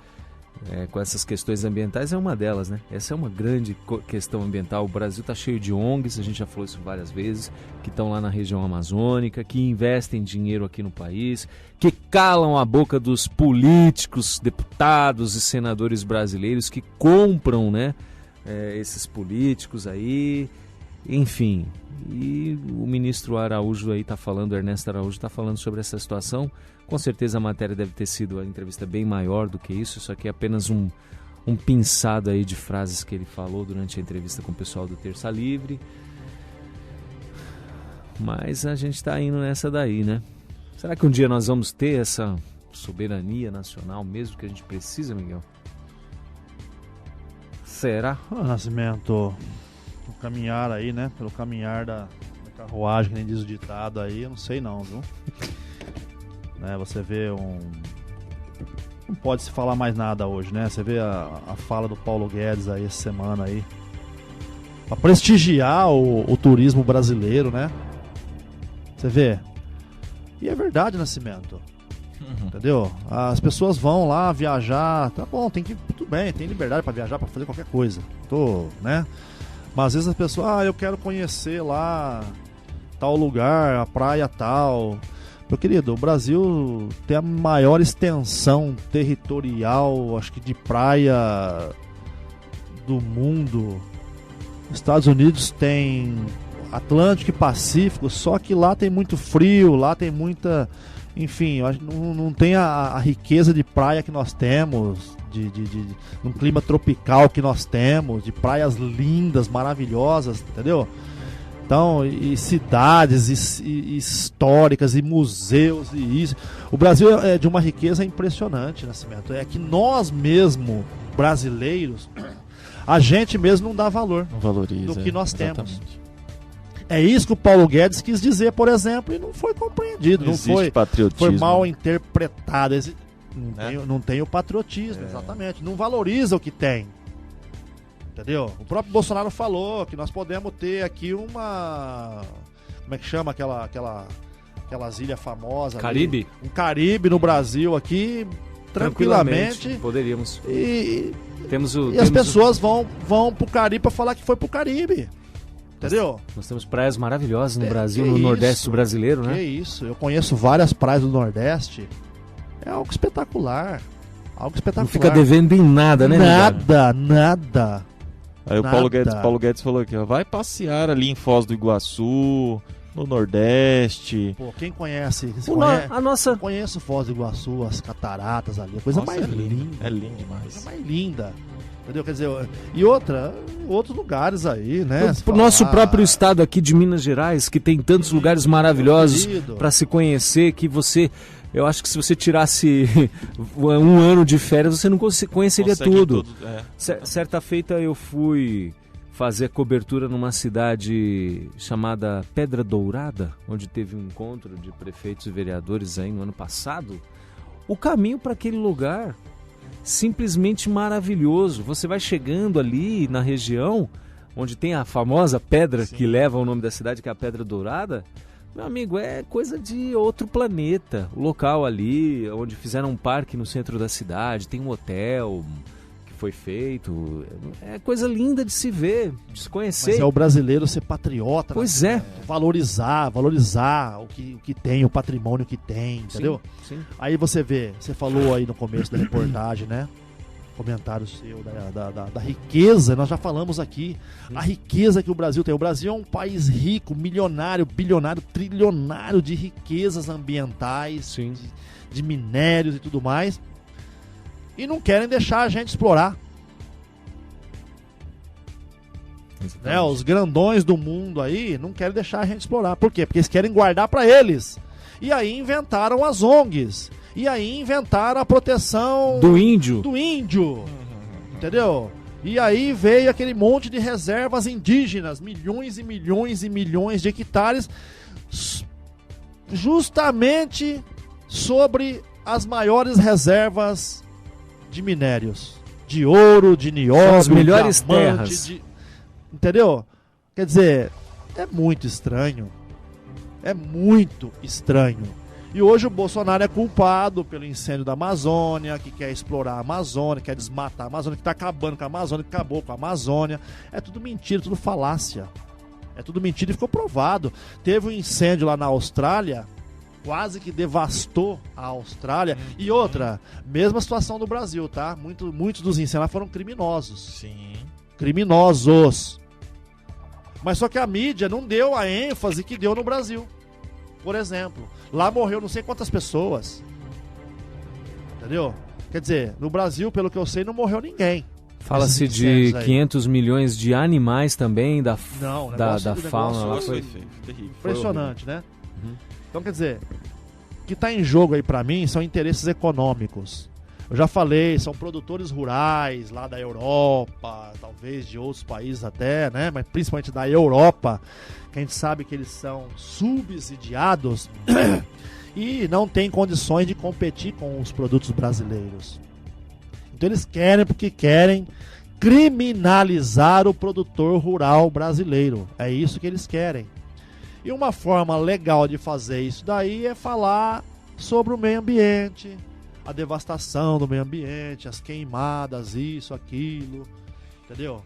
Com essas questões ambientais é uma delas, né? Essa é uma grande questão ambiental. O Brasil está cheio de ONGs, a gente já falou isso várias vezes, que estão lá na região amazônica, que investem dinheiro aqui no país, que calam a boca dos políticos, deputados e senadores brasileiros que compram, né, esses políticos aí, enfim. E o ministro Araújo aí está falando, Ernesto Araújo está falando sobre essa situação. Com certeza a matéria deve ter sido a entrevista bem maior do que isso aqui é apenas um pinçado aí de frases que ele falou durante a entrevista com o pessoal do Terça Livre. Mas a gente está indo nessa daí, né? Será que um dia nós vamos ter essa soberania nacional mesmo que a gente precisa, Miguel? Será? Nascimento, o caminhar aí, né? Pelo caminhar da carruagem, que nem diz o ditado aí, eu não sei não, viu? Você vê não pode se falar mais nada hoje, né? Você vê a fala do Paulo Guedes aí essa semana aí, pra prestigiar o turismo brasileiro, né? Você vê. E é verdade, Nascimento. Entendeu? As pessoas vão lá viajar, tá bom, tudo bem, tem liberdade pra viajar, pra fazer qualquer coisa. Né? Mas às vezes as pessoas, eu quero conhecer lá tal lugar, a praia tal. Meu querido, o Brasil tem a maior extensão territorial, acho que de praia do mundo. Os Estados Unidos tem Atlântico e Pacífico, só que lá tem muito frio, lá tem muita... Enfim, não tem a riqueza de praia que nós temos, de um clima tropical que nós temos, de praias lindas, maravilhosas, entendeu? Então, e cidades e históricas, e museus, e isso. O Brasil é de uma riqueza impressionante, Nascimento. É que nós mesmo, brasileiros, a gente mesmo não dá valor Não valoriza, do que nós exatamente. temos. É isso que o Paulo Guedes quis dizer, por exemplo, e não foi compreendido, não foi patriotismo. mal interpretado. Né? Não tem o patriotismo, exatamente. Não valoriza o que tem. Entendeu? O próprio Bolsonaro falou que nós podemos ter aqui uma... Como é que chama aquelas ilhas famosas? Caribe? Um Caribe no Brasil aqui, tranquilamente. Poderíamos. E Temos as pessoas vão pro Caribe pra falar que foi pro Caribe. Entendeu? Nós temos praias maravilhosas no Brasil, que no isso? Nordeste brasileiro, né? Que isso, eu conheço várias praias do Nordeste. É algo espetacular. Algo espetacular. Não fica devendo em nada, né? Nada. Aí o Nada. Paulo Guedes falou aqui, ó, vai passear ali em Foz do Iguaçu, no Nordeste. Pô, quem conhece? A nossa... Eu conheço Foz do Iguaçu, as cataratas ali, a coisa Nossa, mais é lindo. linda. É lindo demais. Coisa mais linda. Entendeu? Quer dizer, e outros lugares aí, né? Pro nosso próprio estado aqui de Minas Gerais, que tem tantos lugares maravilhosos querido. para se conhecer, que você... Eu acho que se você tirasse um ano de férias, você não conheceria Consegue tudo. tudo, Certa feita eu fui fazer cobertura numa cidade chamada Pedra Dourada, onde teve um encontro de prefeitos e vereadores aí no ano passado. O caminho para aquele lugar, simplesmente maravilhoso. Você vai chegando ali na região, onde tem a famosa pedra que leva o nome da cidade, que é a Pedra Dourada. Meu amigo, é coisa de outro planeta. O local ali, onde fizeram um parque no centro da cidade, tem um hotel que foi feito. É coisa linda de se ver, de se conhecer. Mas é o brasileiro ser patriota. Pois né? Valorizar o que tem, o patrimônio que tem, entendeu? Sim. Aí você falou aí no começo da reportagem, né? Comentário seu da riqueza, nós já falamos aqui, a riqueza que o Brasil tem. O Brasil é um país rico, milionário, bilionário, trilionário de riquezas ambientais, de minérios e tudo mais, e não querem deixar a gente explorar. Né? Os grandões do mundo aí não querem deixar a gente explorar. Por quê? Porque eles querem guardar para eles. E aí inventaram as ONGs. E aí inventaram a proteção do índio. Entendeu? E aí veio aquele monte de reservas indígenas, milhões e milhões e milhões de hectares, justamente sobre as maiores reservas de minérios, de ouro, de nióbio, as melhores diamante, terras. Entendeu? Quer dizer, é muito estranho. É muito estranho. E hoje o Bolsonaro é culpado pelo incêndio da Amazônia, que quer explorar a Amazônia, quer desmatar a Amazônia, que está acabando com a Amazônia, que acabou com a Amazônia. É tudo mentira, tudo falácia. É tudo mentira e ficou provado. Teve um incêndio lá na Austrália, quase que devastou a Austrália. E outra, mesma situação do Brasil, tá? Muitos dos incêndios lá foram criminosos. Sim. Criminosos. Mas só que a mídia não deu a ênfase que deu no Brasil. Por exemplo, lá morreu não sei quantas pessoas. Entendeu? Quer dizer, no Brasil, pelo que eu sei, não morreu ninguém. Fala-se de 500 milhões de animais também, da fauna. Lá Foi terrível. Impressionante, né? Então, quer dizer, o que está em jogo aí pra mim são interesses econômicos. Eu já falei, são produtores rurais lá da Europa, talvez de outros países até, né? Mas principalmente da Europa, que a gente sabe que eles são subsidiados e não têm condições de competir com os produtos brasileiros. Então eles querem, porque querem criminalizar o produtor rural brasileiro. É isso que eles querem. E uma forma legal de fazer isso daí é falar sobre o meio ambiente, a devastação do meio ambiente, as queimadas, isso, aquilo, entendeu?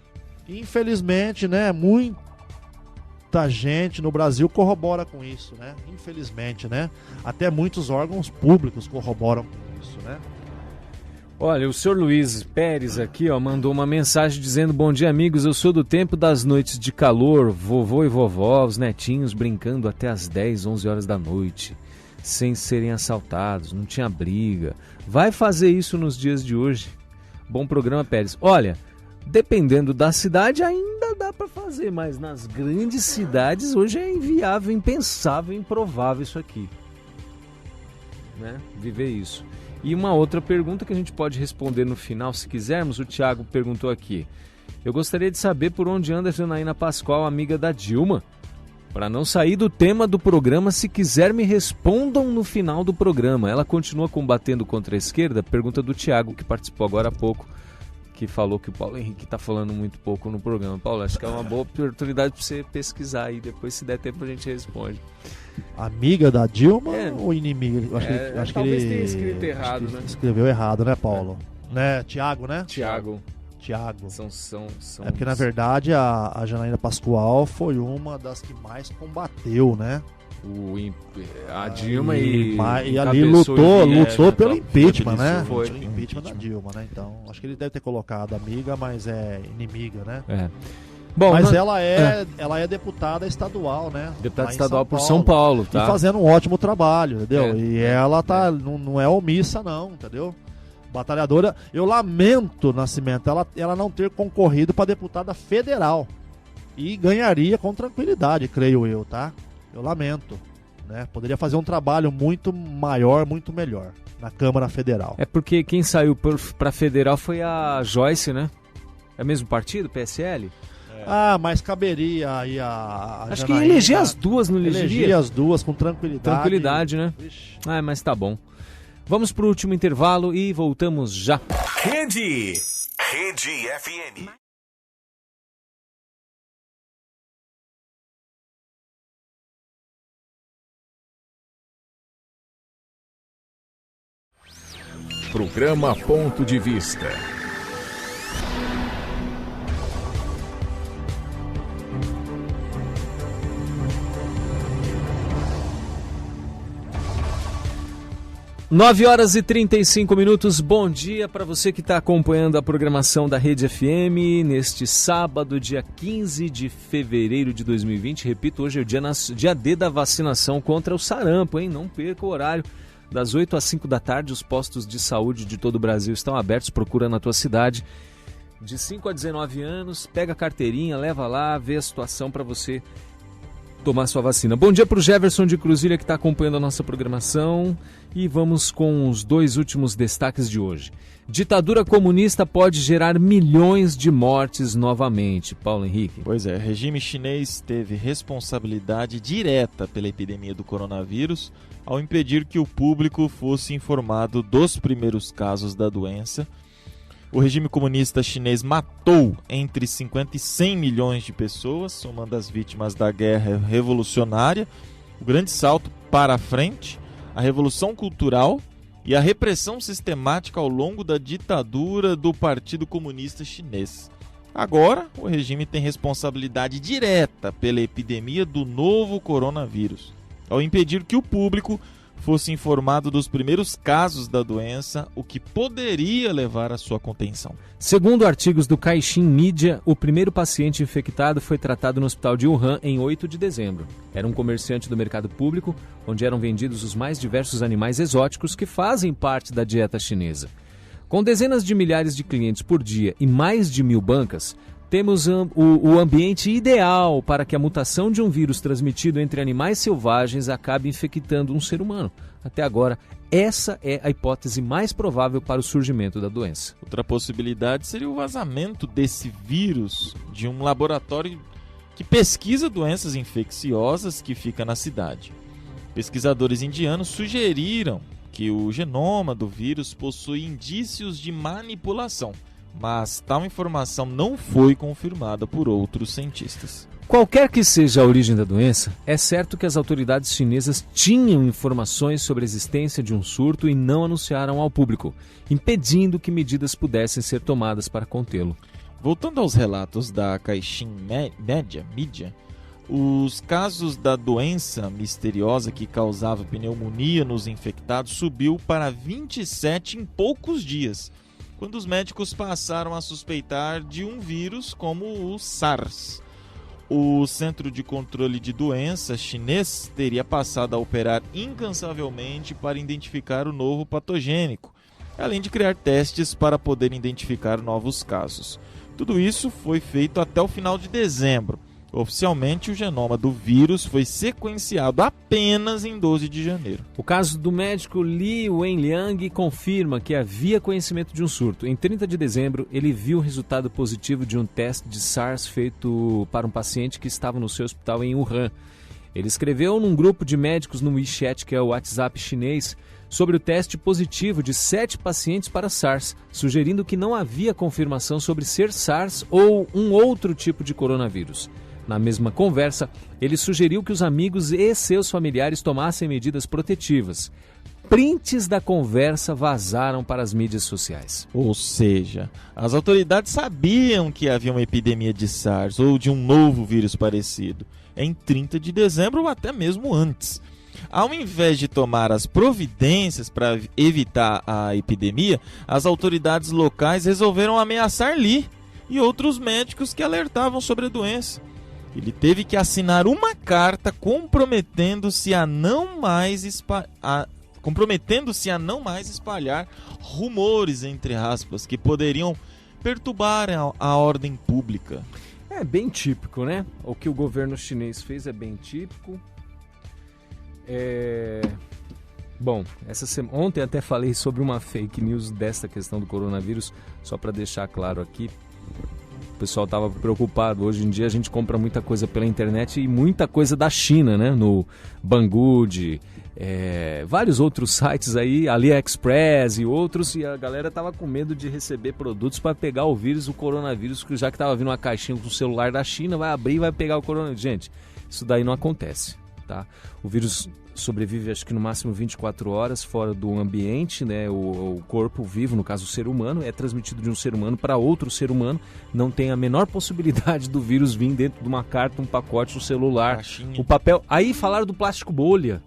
Infelizmente, né, muita gente no Brasil corrobora com isso, né? Infelizmente, né? Até muitos órgãos públicos corroboram com isso, né? Olha, o senhor Luiz Pérez aqui, ó, mandou uma mensagem dizendo: bom dia, amigos, eu sou do tempo das noites de calor, vovô e vovó, os netinhos brincando até as 10, 11 horas da noite, sem serem assaltados, não tinha briga. Vai fazer isso nos dias de hoje? Bom programa, Pérez. Olha, dependendo da cidade ainda dá para fazer, mas nas grandes cidades hoje é inviável, impensável, improvável isso aqui, né? Viver isso. E uma outra pergunta que a gente pode responder no final, se quisermos. O Thiago perguntou aqui: eu gostaria de saber por onde anda a Janaína Pascoal, amiga da Dilma. Para não sair do tema do programa, se quiser me respondam no final do programa. Ela continua combatendo contra a esquerda? Pergunta do Thiago, que participou agora há pouco, que falou que o Paulo Henrique está falando muito pouco no programa. Paulo, acho que é uma boa oportunidade para você pesquisar aí, depois se der tempo a gente responde. Amiga da Dilma ou inimiga? Acho talvez que ele tenha escrito errado, né? Escreveu errado, né, Paulo? Né, Tiago, né? Tiago. São... É porque, na verdade, a Janaína Pascoal foi uma das que mais combateu, né? A Dilma e ali lutou pelo impeachment, né? Foi pelo impeachment da Dilma, né? Então, acho que ele deve ter colocado amiga, mas é inimiga, né? É. Bom, mas ela é deputada estadual, né? Deputada estadual por São Paulo, tá? E fazendo um ótimo trabalho, entendeu? E ela não é omissa, não, entendeu? Batalhadora. Eu lamento, Nascimento, ela não ter concorrido para deputada federal. E ganharia com tranquilidade, creio eu, tá? Eu lamento, né? Poderia fazer um trabalho muito maior, muito melhor na Câmara Federal. É porque quem saiu para federal foi a Joyce, né? É o mesmo partido, PSL? Ah, mas caberia aí a Acho Janaína, que eleger as duas, não elegeria? Eleger as duas com tranquilidade. Tranquilidade, né? Ixi. Mas tá bom. Vamos pro último intervalo e voltamos já. Rede FM. Programa Ponto de Vista. Nove horas e 35 minutos, bom dia para você que está acompanhando a programação da Rede FM neste sábado, dia 15 de fevereiro de 2020. Repito, hoje é o dia D da vacinação contra o sarampo, hein? Não perca o horário, das 8 às 5 da tarde, os postos de saúde de todo o Brasil estão abertos, procura na tua cidade. De 5 a 19 anos, pega a carteirinha, leva lá, vê a situação para você tomar sua vacina. Bom dia para o Jefferson de Cruzilha que está acompanhando a nossa programação e vamos com os dois últimos destaques de hoje. Ditadura comunista pode gerar milhões de mortes novamente. Paulo Henrique. Pois é, o regime chinês teve responsabilidade direta pela epidemia do coronavírus ao impedir que o público fosse informado dos primeiros casos da doença. O regime comunista chinês matou entre 50 e 100 milhões de pessoas, somando as vítimas da guerra revolucionária, o grande salto para a frente, a revolução cultural e a repressão sistemática ao longo da ditadura do Partido Comunista Chinês. Agora, o regime tem responsabilidade direta pela epidemia do novo coronavírus, ao impedir que o público fosse informado dos primeiros casos da doença, o que poderia levar à sua contenção. Segundo artigos do Caixin Mídia, o primeiro paciente infectado foi tratado no hospital de Wuhan em 8 de dezembro. Era um comerciante do mercado público, onde eram vendidos os mais diversos animais exóticos que fazem parte da dieta chinesa. Com dezenas de milhares de clientes por dia e mais de 1.000 bancas, temos o ambiente ideal para que a mutação de um vírus transmitido entre animais selvagens acabe infectando um ser humano. Até agora, essa é a hipótese mais provável para o surgimento da doença. Outra possibilidade seria o vazamento desse vírus de um laboratório que pesquisa doenças infecciosas que fica na cidade. Pesquisadores indianos sugeriram que o genoma do vírus possui indícios de manipulação, mas tal informação não foi confirmada por outros cientistas. Qualquer que seja a origem da doença, é certo que as autoridades chinesas tinham informações sobre a existência de um surto e não anunciaram ao público, impedindo que medidas pudessem ser tomadas para contê-lo. Voltando aos relatos da Caixin Mídia, os casos da doença misteriosa que causava pneumonia nos infectados subiu para 27 em poucos dias. quando os médicos passaram a suspeitar de um vírus como o SARS. O Centro de Controle de Doenças chinês teria passado a operar incansavelmente para identificar o novo patogênico, além de criar testes para poder identificar novos casos. Tudo isso foi feito até o final de dezembro. Oficialmente, o genoma do vírus foi sequenciado apenas em 12 de janeiro. O caso do médico Li Wenliang confirma que havia conhecimento de um surto. Em 30 de dezembro, ele viu o resultado positivo de um teste de SARS feito para um paciente que estava no seu hospital em Wuhan. Ele escreveu num grupo de médicos no WeChat, que é o WhatsApp chinês, sobre o teste positivo de 7 pacientes para SARS, sugerindo que não havia confirmação sobre ser SARS ou um outro tipo de coronavírus. Na mesma conversa, ele sugeriu que os amigos e seus familiares tomassem medidas protetivas. Prints da conversa vazaram para as mídias sociais. Ou seja, as autoridades sabiam que havia uma epidemia de SARS ou de um novo vírus parecido, em 30 de dezembro ou até mesmo antes. Ao invés de tomar as providências para evitar a epidemia, as autoridades locais resolveram ameaçar Li e outros médicos que alertavam sobre a doença. Ele teve que assinar uma carta comprometendo-se a não mais espalhar rumores, entre aspas, que poderiam perturbar a ordem pública. É bem típico, né? O que o governo chinês fez é bem típico. Bom, ontem até falei sobre uma fake news desta questão do coronavírus, só para deixar claro aqui. O pessoal estava preocupado. Hoje em dia a gente compra muita coisa pela internet e muita coisa da China, né? No Banggood, vários outros sites aí, AliExpress e outros, e a galera tava com medo de receber produtos para pegar o vírus, o coronavírus, já que tava vindo uma caixinha com o celular da China, vai abrir e vai pegar o coronavírus. Gente, isso daí não acontece, tá? O vírus sobrevive acho que no máximo 24 horas fora do ambiente, né? O corpo vivo, no caso o ser humano, é transmitido de um ser humano para outro ser humano. Não tem a menor possibilidade do vírus vir dentro de uma carta, um pacote, um celular, caixinha. O papel. Aí falaram do plástico bolha,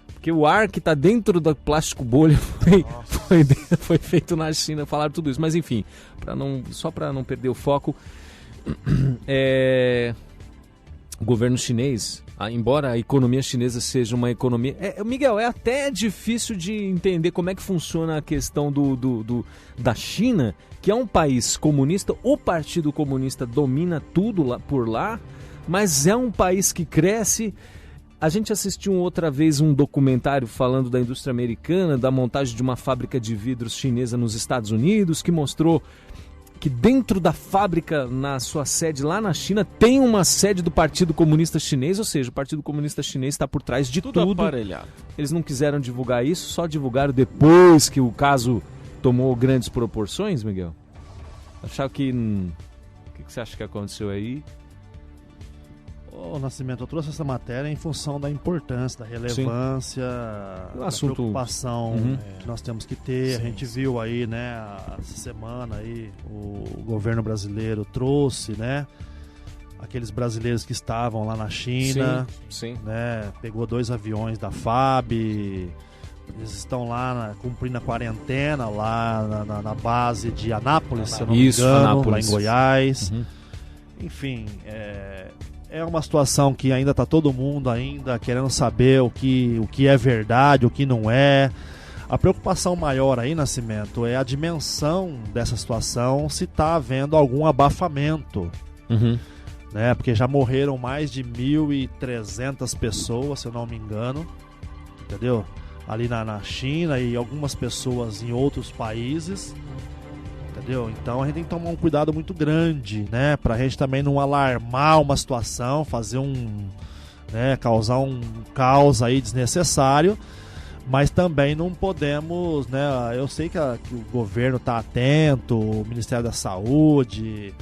porque o ar que está dentro do plástico bolha foi feito na China. Falaram tudo isso, mas enfim, só para não perder o foco, o governo chinês, embora a economia chinesa seja uma economia... Miguel, é até difícil de entender como é que funciona a questão da China, que é um país comunista. O Partido Comunista domina tudo por lá, mas é um país que cresce. A gente assistiu outra vez um documentário falando da indústria americana, da montagem de uma fábrica de vidros chinesa nos Estados Unidos, que mostrou que dentro da fábrica, na sua sede lá na China, tem uma sede do Partido Comunista Chinês, ou seja, o Partido Comunista Chinês está por trás de tudo. Aparelhado. Eles não quiseram divulgar isso, só divulgaram depois que o caso tomou grandes proporções, Miguel? Achava que... O que você acha que aconteceu aí? Ô, Nascimento, eu trouxe essa matéria em função da importância, da relevância, da preocupação que nós temos que ter. A gente viu aí, né, essa semana aí, o governo brasileiro trouxe, né, aqueles brasileiros que estavam lá na China, né, pegou 2 aviões da FAB, eles estão lá cumprindo a quarentena lá na base de Anápolis, se eu não me engano, lá em Goiás. Enfim, é uma situação que ainda está todo mundo ainda querendo saber o que é verdade, o que não é. A preocupação maior aí, Nascimento, é a dimensão dessa situação, se está havendo algum abafamento. Né? Porque já morreram mais de 1.300 pessoas, se eu não me engano, entendeu? Ali na China e algumas pessoas em outros países. Entendeu? Então a gente tem que tomar um cuidado muito grande, né? Pra gente também não alarmar uma situação, fazer causar um caos aí desnecessário, mas também não podemos, né? Eu sei que o governo tá atento, o Ministério da Saúde,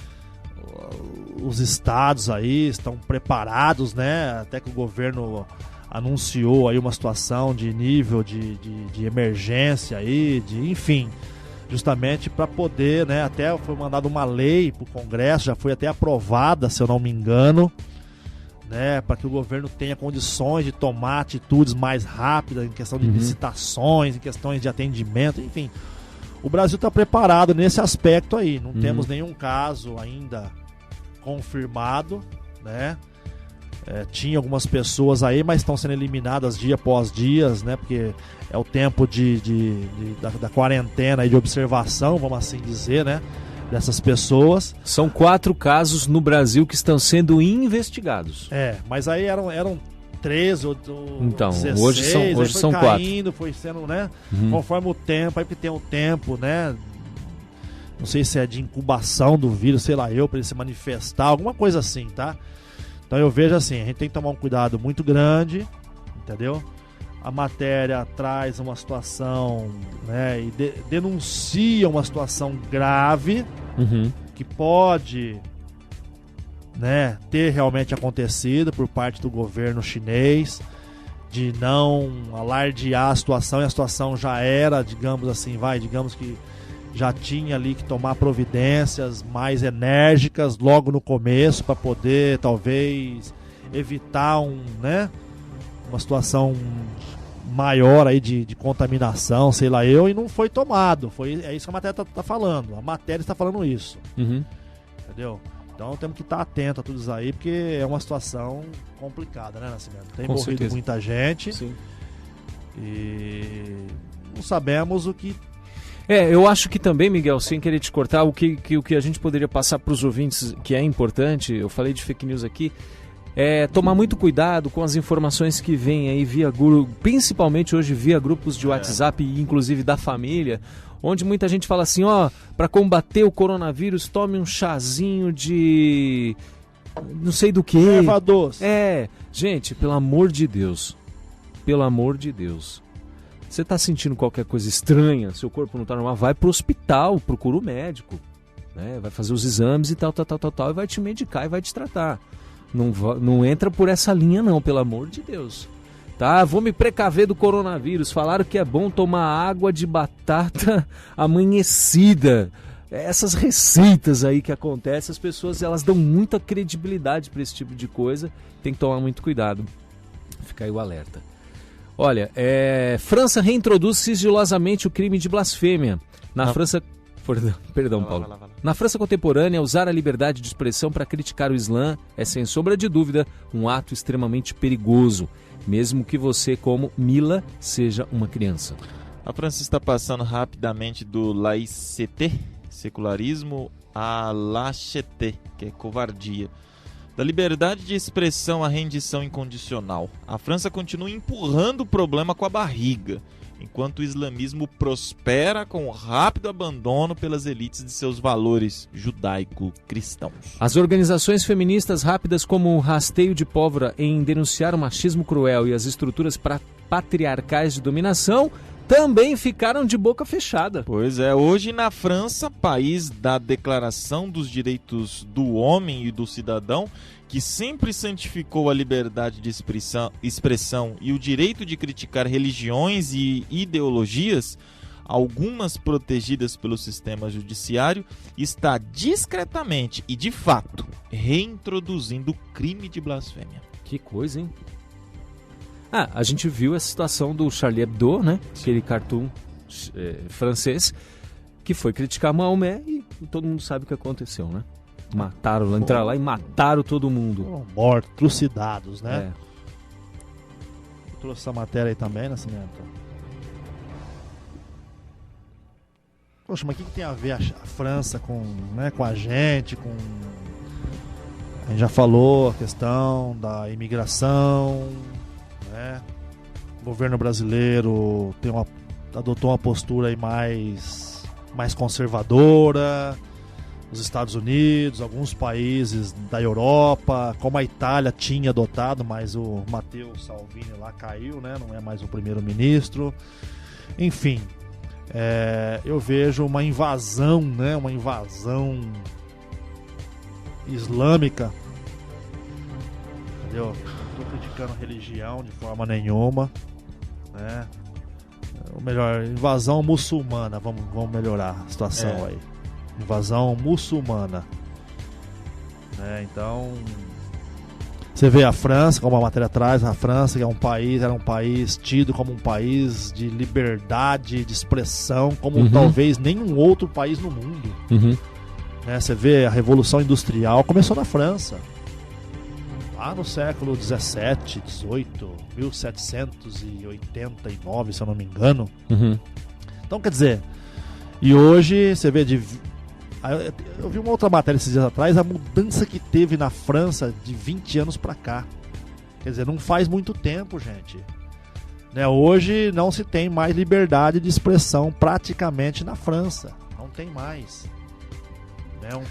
os estados aí estão preparados, né? Até que o governo anunciou aí uma situação de nível de emergência aí, enfim, justamente para poder, né, até foi mandada uma lei para o Congresso, já foi até aprovada, se eu não me engano, né, para que o governo tenha condições de tomar atitudes mais rápidas em questão de licitações, em questões de atendimento, enfim. o Brasil está preparado nesse aspecto aí. Não temos nenhum caso ainda confirmado, né? Tinha algumas pessoas aí, mas estão sendo eliminadas dia após dia, né? Porque é o tempo da quarentena e de observação, vamos assim dizer, né? Dessas pessoas. São 4 casos no Brasil que estão sendo investigados. Mas aí eram 13 ou então, 16, hoje foi são caindo, 4. foi sendo, né? Conforme o tempo, aí porque tem o tempo, né? Não sei se é de incubação do vírus, sei lá para ele se manifestar, alguma coisa assim, tá? Então eu vejo assim, a gente tem que tomar um cuidado muito grande, entendeu? A matéria traz uma situação, né, e denuncia uma situação grave, que pode, né, ter realmente acontecido por parte do governo chinês, de não alardear a situação, e a situação já era, digamos assim, digamos que já tinha ali que tomar providências mais enérgicas logo no começo para poder talvez evitar uma situação maior aí de contaminação, sei lá e não foi tomado. É isso que a matéria tá falando. A matéria está falando isso. Entendeu? Então temos que estar atento a tudo isso aí, porque é uma situação complicada, né, Nascimento? Tem envolvido muita gente. Sim. E não sabemos o que... eu acho que também, Miguel, sem querer te cortar, o que a gente poderia passar para os ouvintes, que é importante, eu falei de fake news aqui, é tomar muito cuidado com as informações que vêm aí via grupo, principalmente hoje via grupos de WhatsApp, inclusive da família, onde muita gente fala assim, para combater o coronavírus, tome um chazinho de não sei do que. Erva doce. Gente, pelo amor de Deus, você está sentindo qualquer coisa estranha, seu corpo não está normal, vai pro hospital, procura o médico, né? Vai fazer os exames e tal, e vai te medicar e vai te tratar. Não entra por essa linha não, pelo amor de Deus. Tá? Vou me precaver do coronavírus. Falaram que é bom tomar água de batata amanhecida. Essas receitas aí que acontecem, as pessoas elas dão muita credibilidade para esse tipo de coisa. Tem que tomar muito cuidado. Fica aí o alerta. Olha, França reintroduz sigilosamente o crime de blasfêmia. Na França... Perdão, Paulo. Vai lá. Na França contemporânea, usar a liberdade de expressão para criticar o Islã é, sem sombra de dúvida, um ato extremamente perigoso, mesmo que você, como Mila, seja uma criança. A França está passando rapidamente do laïcité, secularismo, a lâcheté, que é covardia. Da liberdade de expressão à rendição incondicional. A França continua empurrando o problema com a barriga, enquanto o islamismo prospera com o rápido abandono pelas elites de seus valores judaico-cristãos. As organizações feministas rápidas como o Rasteio de Pólvora em denunciar o machismo cruel e as estruturas patriarcais de dominação também ficaram de boca fechada. Pois é, hoje na França, país da Declaração dos Direitos do Homem e do Cidadão, que sempre santificou a liberdade de expressão e o direito de criticar religiões e ideologias, algumas protegidas pelo sistema judiciário, está discretamente e de fato reintroduzindo o crime de blasfêmia. Que coisa, hein? A gente viu a situação do Charlie Hebdo, né? Aquele cartoon francês que foi criticar Maomé e todo mundo sabe o que aconteceu, né? Entraram lá e mataram todo mundo. Foram mortos, trucidados, né? Eu trouxe essa matéria aí também, Nascimento. Poxa, mas o que tem a ver a França com a gente, A gente já falou a questão da imigração, né? O governo brasileiro adotou uma postura aí mais conservadora. Os Estados Unidos, alguns países da Europa, como a Itália tinha adotado, mas o Matteo Salvini lá caiu, né? Não é mais o primeiro-ministro. Enfim, eu vejo uma invasão, né? Uma invasão islâmica. Entendeu? Não estou criticando religião de forma nenhuma, né? Ou melhor, invasão muçulmana. Vamos melhorar a situação aí. Invasão muçulmana, né? Então Você vê a França, como a matéria traz, a França que era um país tido como um país de liberdade de expressão, como talvez nenhum outro país no mundo. Né? Você vê a Revolução Industrial começou na França, lá no século 17, 18, 1789, se eu não me engano. Então, quer dizer, e hoje você vê eu vi uma outra matéria esses dias atrás, a mudança que teve na França de 20 anos pra cá. Quer dizer, não faz muito tempo, gente. Né? Hoje não se tem mais liberdade de expressão praticamente na França. Não tem mais. É um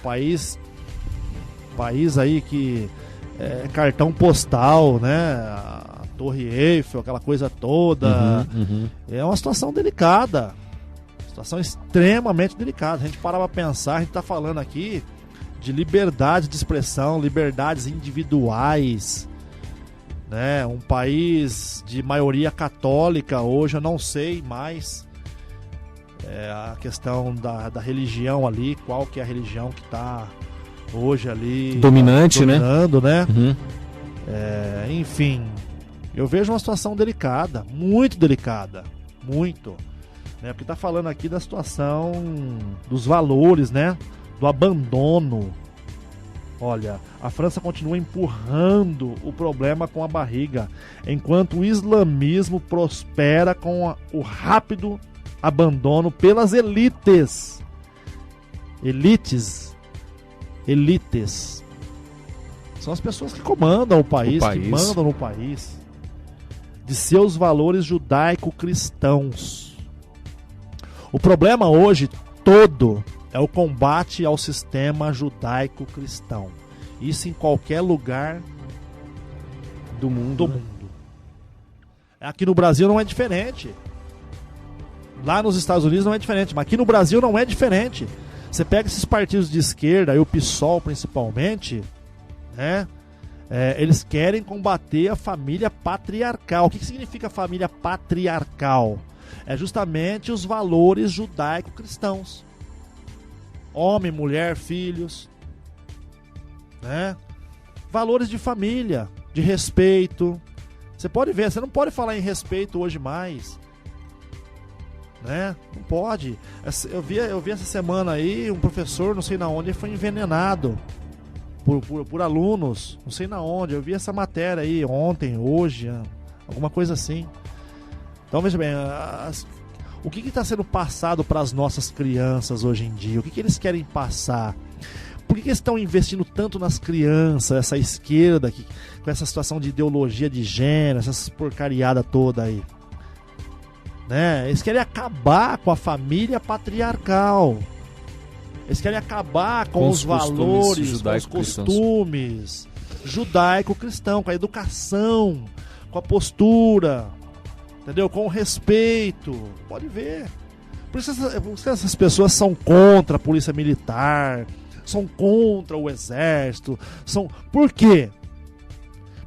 país aí que é cartão postal, né? A Torre Eiffel, aquela coisa toda. É uma situação delicada. Situação extremamente delicada. A gente para pra pensar, a gente tá falando aqui de liberdade de expressão, liberdades individuais, né? Um país de maioria católica, hoje eu não sei mais a questão da religião ali, qual que é a religião que tá hoje ali dominando, né? Enfim, eu vejo uma situação delicada, muito delicada, muito. Porque está falando aqui da situação dos valores, né? Do abandono. Olha, a França continua empurrando o problema com a barriga, enquanto o islamismo prospera com o rápido abandono pelas elites. Elites. São as pessoas que comandam o país. Que mandam no país. De seus valores judaico-cristãos. O problema hoje todo é o combate ao sistema judaico-cristão. Isso em qualquer lugar do mundo. Aqui no Brasil não é diferente. Lá nos Estados Unidos não é diferente, mas aqui no Brasil não é diferente. Você pega esses partidos de esquerda, e o PSOL principalmente, né? Eles querem combater a família patriarcal. O que significa família patriarcal? É justamente os valores judaico-cristãos. Homem, mulher, filhos, né? Valores de família, de respeito. Você pode ver, você não pode falar em respeito hoje mais, né? Não pode. Eu vi essa semana aí um professor, não sei na onde, ele foi envenenado por alunos, não sei na onde. Eu vi essa matéria aí ontem, hoje, alguma coisa assim. Então veja bem, o que está sendo passado para as nossas crianças hoje em dia? O que eles querem passar? Por que eles estão investindo tanto nas crianças, essa esquerda, com essa situação de ideologia de gênero, essa porcariada toda aí? Né? Eles querem acabar com a família patriarcal. Eles querem acabar com os valores, com os costumes judaico-cristão, com a educação, com a postura, entendeu? Com o respeito. Pode ver. Por isso essas pessoas são contra a polícia militar, são contra o exército. Por quê?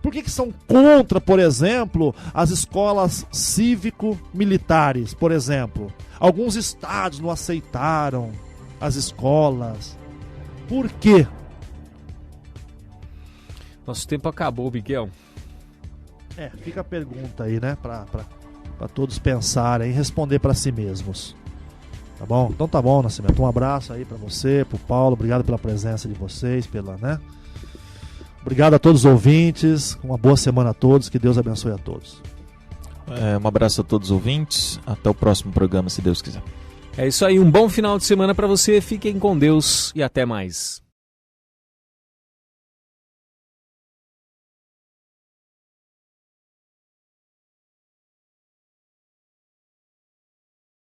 Por que são contra, por exemplo, as escolas cívico-militares, por exemplo? Alguns estados não aceitaram as escolas. Por quê? Nosso tempo acabou, Miguel. Fica a pergunta aí, né? Pra todos pensarem e responder pra si mesmos. Tá bom? Então tá bom, Nascimento. Um abraço aí pra você, pro Paulo. Obrigado pela presença de vocês, né? Obrigado a todos os ouvintes. Uma boa semana a todos. Que Deus abençoe a todos. Um abraço a todos os ouvintes. Até o próximo programa, se Deus quiser. É isso aí. Um bom final de semana para você. Fiquem com Deus e até mais.